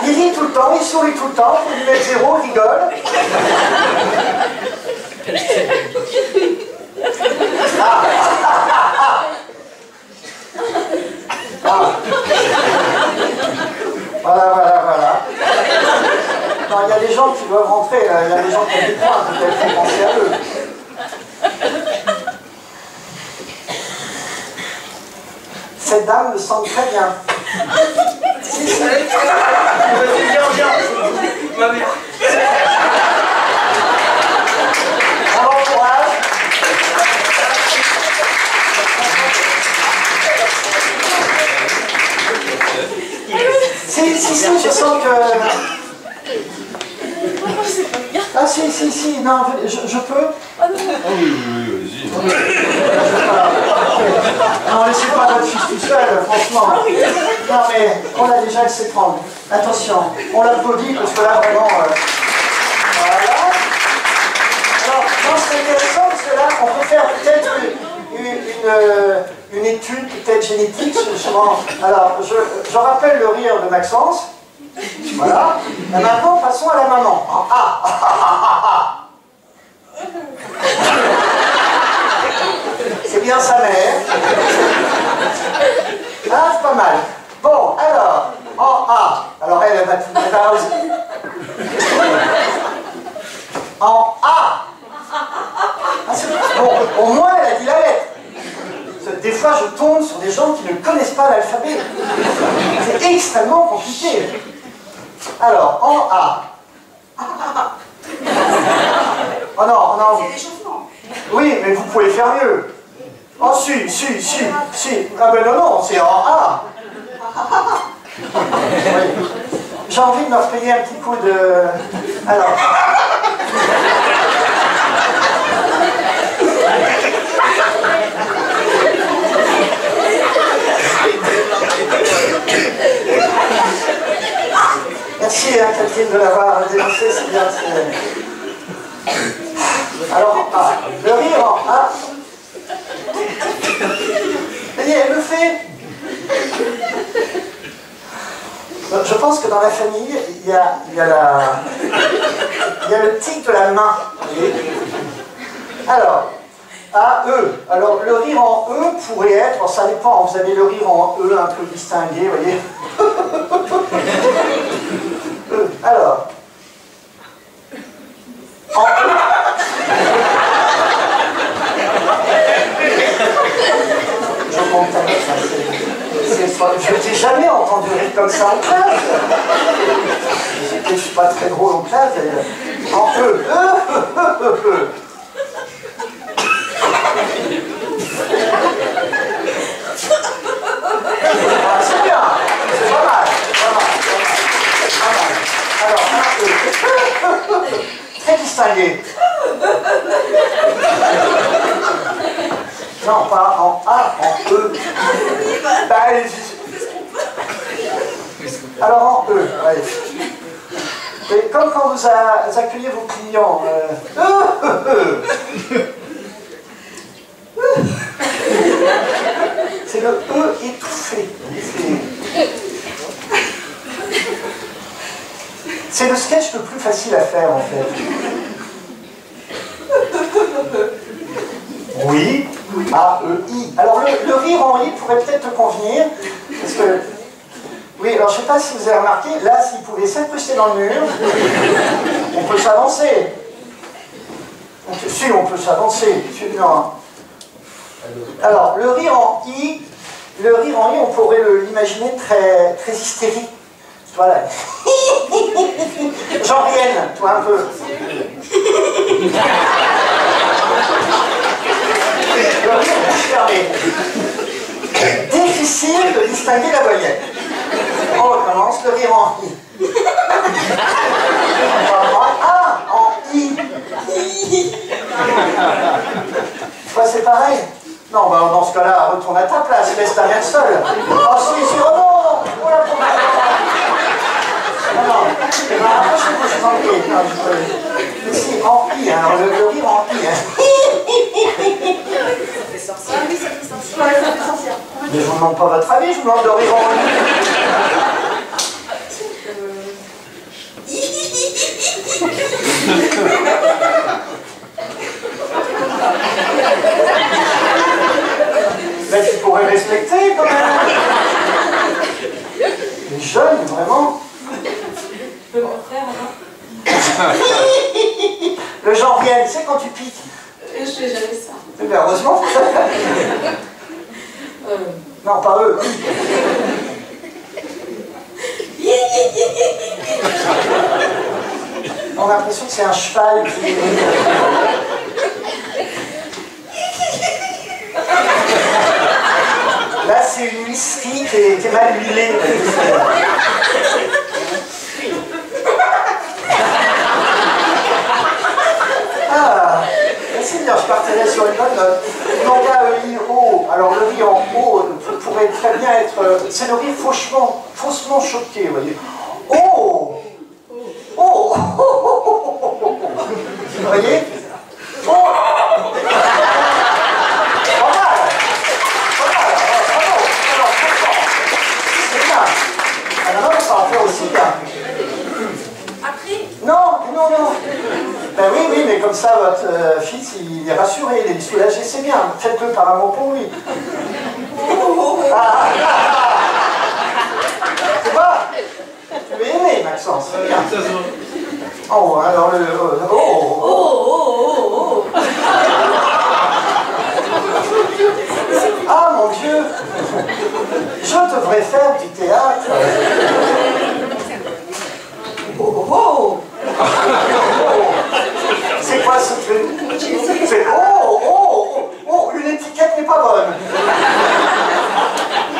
Speaker 1: Il rit tout le temps, il sourit tout le temps, il lui met 0, il rigole. Ah. Voilà. Non, il y a des gens qui doivent rentrer, il y a des gens qui ont des points, peut-être faut penser à eux. Cette dame me semble très bien. Si. Viens. Ma mère. Un bon courage. Si, je sens que... Ah si, non, je peux.
Speaker 2: Ah oui, vas-y.
Speaker 1: Non, laissez pas votre fils tout seul, franchement. Non, mais on a déjà laissé prendre. Attention, on l'applaudit parce que là, vraiment... Voilà. Alors, non, c'est intéressant parce que là, on peut faire peut-être une étude, peut-être génétique, justement. Alors, je rappelle le rire de Maxence. Voilà. Et maintenant, passons à la maman. C'est bien sa mère. Ah, c'est pas mal. Bon, alors, en A. Alors, elle va oser. En A. Bon, au moins, elle a dit la lettre. Des fois, je tombe sur des gens qui ne connaissent pas l'alphabet. C'est extrêmement compliqué. Alors, en A. Oh non.
Speaker 3: C'est l'échauffement.
Speaker 1: Oui, mais vous pouvez faire mieux. Oh, si. Ah ben non, c'est en A. Oui. J'ai envie de me repayer un petit coup de... Alors... Merci Catherine de l'avoir dénoncé, c'est bien. Alors, le rire en A. Voyez, elle le fait. Je pense que dans la famille, il y a le tic de la main. Alors, A, E. Alors, le rire en E pourrait être, bon, ça dépend, vous avez le rire en E un peu distingué, vous voyez. Alors, en E. Je compte ça, je n'ai jamais entendu rire comme ça en classe. Je ne suis pas très drôle en classe d'ailleurs. En E. Ah, c'est bien, c'est pas mal. Alors, un E. Très distingué. Non, pas en A, en E. Bah, alors en E, ouais. Et comme quand vous accueillez vos clients. C'est le E étouffé. C'est le sketch le plus facile à faire en fait. Oui, A, E, I. Alors le rire en I pourrait peut-être te convenir, parce que... Oui, alors je ne sais pas si vous avez remarqué, là, s'il pouvait s'incruster dans le mur, on peut s'avancer. Si, on peut s'avancer. Non. Alors, le rire en I, on pourrait l'imaginer très, très hystérique. Voilà. Jean-Rienne, toi un peu. Le rire bouche fermée. Difficile de distinguer la voyelle. On recommence, le rire en I. Ah, en I. C'est pareil. Non, bah, dans ce cas-là, retourne à ta place, laisse ta mère seule. Oh si, oh non, oh, la non. Rapprochez-vous, je vous en prie. Non, mais si, en I, hein, le rire en I. Hein.
Speaker 3: Ça fait sorcière. Ah oui, ça fait sorcière. Ouais, ça fait sorcière.
Speaker 1: Mais je vous demande pas votre avis, je vous demande de rire en I. Ben, tu pourrais respecter quand même. Les jeunes, vraiment.
Speaker 3: Je peux le faire, alors.
Speaker 1: Le genre réel, tu sais quand tu piques.
Speaker 3: Je fais jamais ça.
Speaker 1: Eh bien, heureusement. Non, pas eux. On a l'impression que c'est un cheval qui... Là, c'est une huisserie qui est mal huilée. Ah, c'est bien, je partirais sur une bonne note. Manga I-O. Alors, le riz en O pourrait très bien être... C'est le riz faussement choqué, vous voyez. Oh! Oh! Vous voyez? Oh! Pas mal! Pas mal! Bravo! Alors, c'est bien! Ah non, ça va faire aussi bien.
Speaker 3: Après?
Speaker 1: Non, non, non. Ben oui, oui, mais comme ça, votre fils, il est rassuré, il est soulagé, c'est bien. Faites-le par amour pour lui. Ah, tu vois? Tu es aimé, Maxence, c'est bien. Oh, alors le... Oh! Ah, mon Dieu! Je devrais faire du théâtre. Oh! C'est quoi ce truc? C'est oh, une étiquette n'est pas bonne.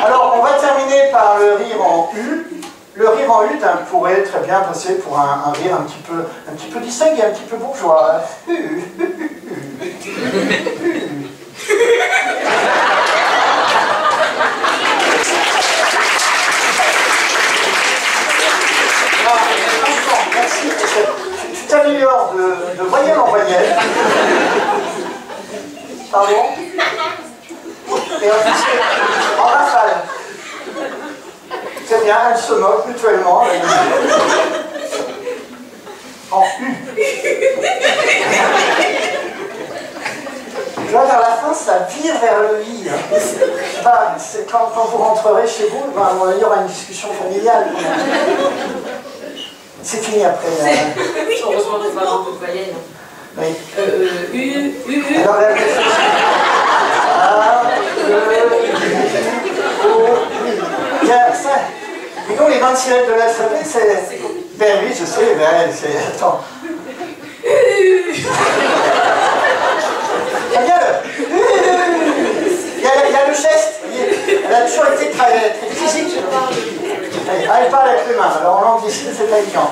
Speaker 1: Alors, on va terminer par le rire en U. Le rire en U pourrait très bien passer pour un rire un petit peu distingué, un petit peu bourgeois. Merci. Tu t'améliores de voyelle en voyelle. Pardon? Et en rafale. C'est bien, elles se moquent mutuellement. En U. Là, vers la fin, ça vire vers le I. Bah, quand vous rentrerez chez vous, ben, il y aura une discussion familiale. C'est fini après.
Speaker 3: Heureusement qu'on va beaucoup de voyelles.
Speaker 1: Oui.
Speaker 3: U.
Speaker 1: Alors, la Bien, ça. Et donc, les 26 lettres de l'alphabet, c'est... Ben oui, je sais, ben, c'est... Attends. Il y a le geste. Elle a toujours été très physique. Elle parle avec les mains. Alors, en langue c'est pas évident.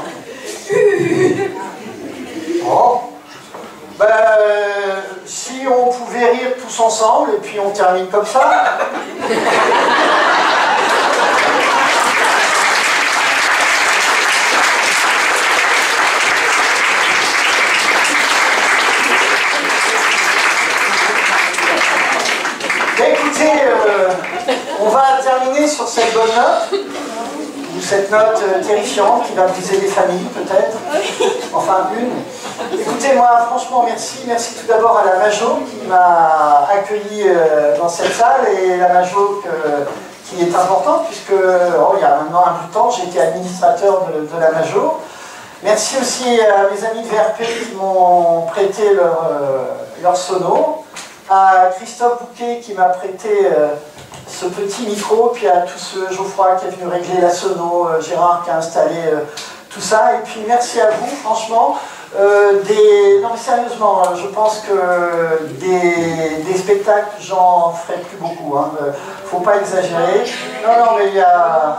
Speaker 1: Oh. Ben, si on pouvait rire tous ensemble, et puis on termine comme ça. Écoutez, on va terminer sur cette bonne note, ou cette note terrifiante qui va briser les familles peut-être, enfin une. Écoutez, moi franchement merci tout d'abord à la Majo qui m'a accueilli dans cette salle, et la Majo qui est importante puisque il y a maintenant un bout de temps j'étais administrateur de la Majo. Merci aussi à mes amis de VRP qui m'ont prêté leur sono. À Christophe Bouquet qui m'a prêté ce petit micro, puis à tous ceux, Geoffroy qui est venu régler la sono, Gérard qui a installé tout ça, et puis merci à vous, franchement. Non mais sérieusement, je pense que des spectacles, j'en ferai plus beaucoup, hein. Faut pas exagérer. Non, mais il y a...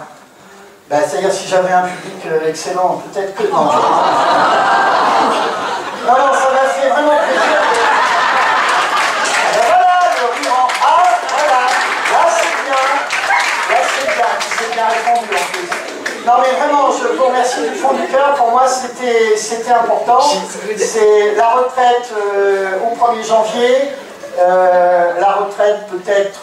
Speaker 1: Ben, c'est-à-dire si j'avais un public excellent, peut-être que... Non, non, ça m'a fait vraiment plaisir. C'est bien répondu en plus. Non mais vraiment, je vous remercie du fond du cœur. important, c'est la retraite au 1er janvier, la retraite peut-être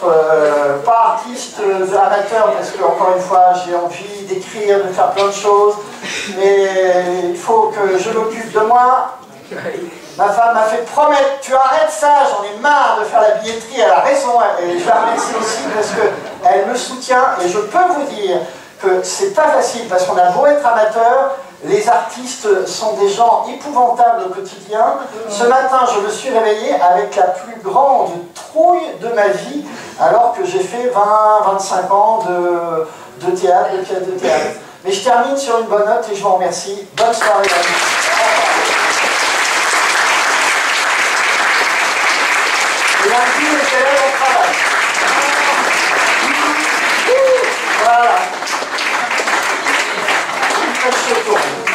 Speaker 1: pas artiste, amateur, parce que encore une fois j'ai envie d'écrire, de faire plein de choses, mais il faut que je m'occupe de moi. Ma femme m'a fait promettre, tu arrêtes ça, j'en ai marre de faire la billetterie, elle a raison, et je la remercie aussi parce qu'elle me soutient, et je peux vous dire que c'est pas facile, parce qu'on a beau être amateur, les artistes sont des gens épouvantables au quotidien. Ce matin, je me suis réveillé avec la plus grande trouille de ma vie, alors que j'ai fait 20-25 ans de théâtre, de pièces de théâtre. Mais je termine sur une bonne note et je vous remercie. Bonne soirée à tous. Et lundi, les élèves au travail. Voilà. Une fois que je tourne.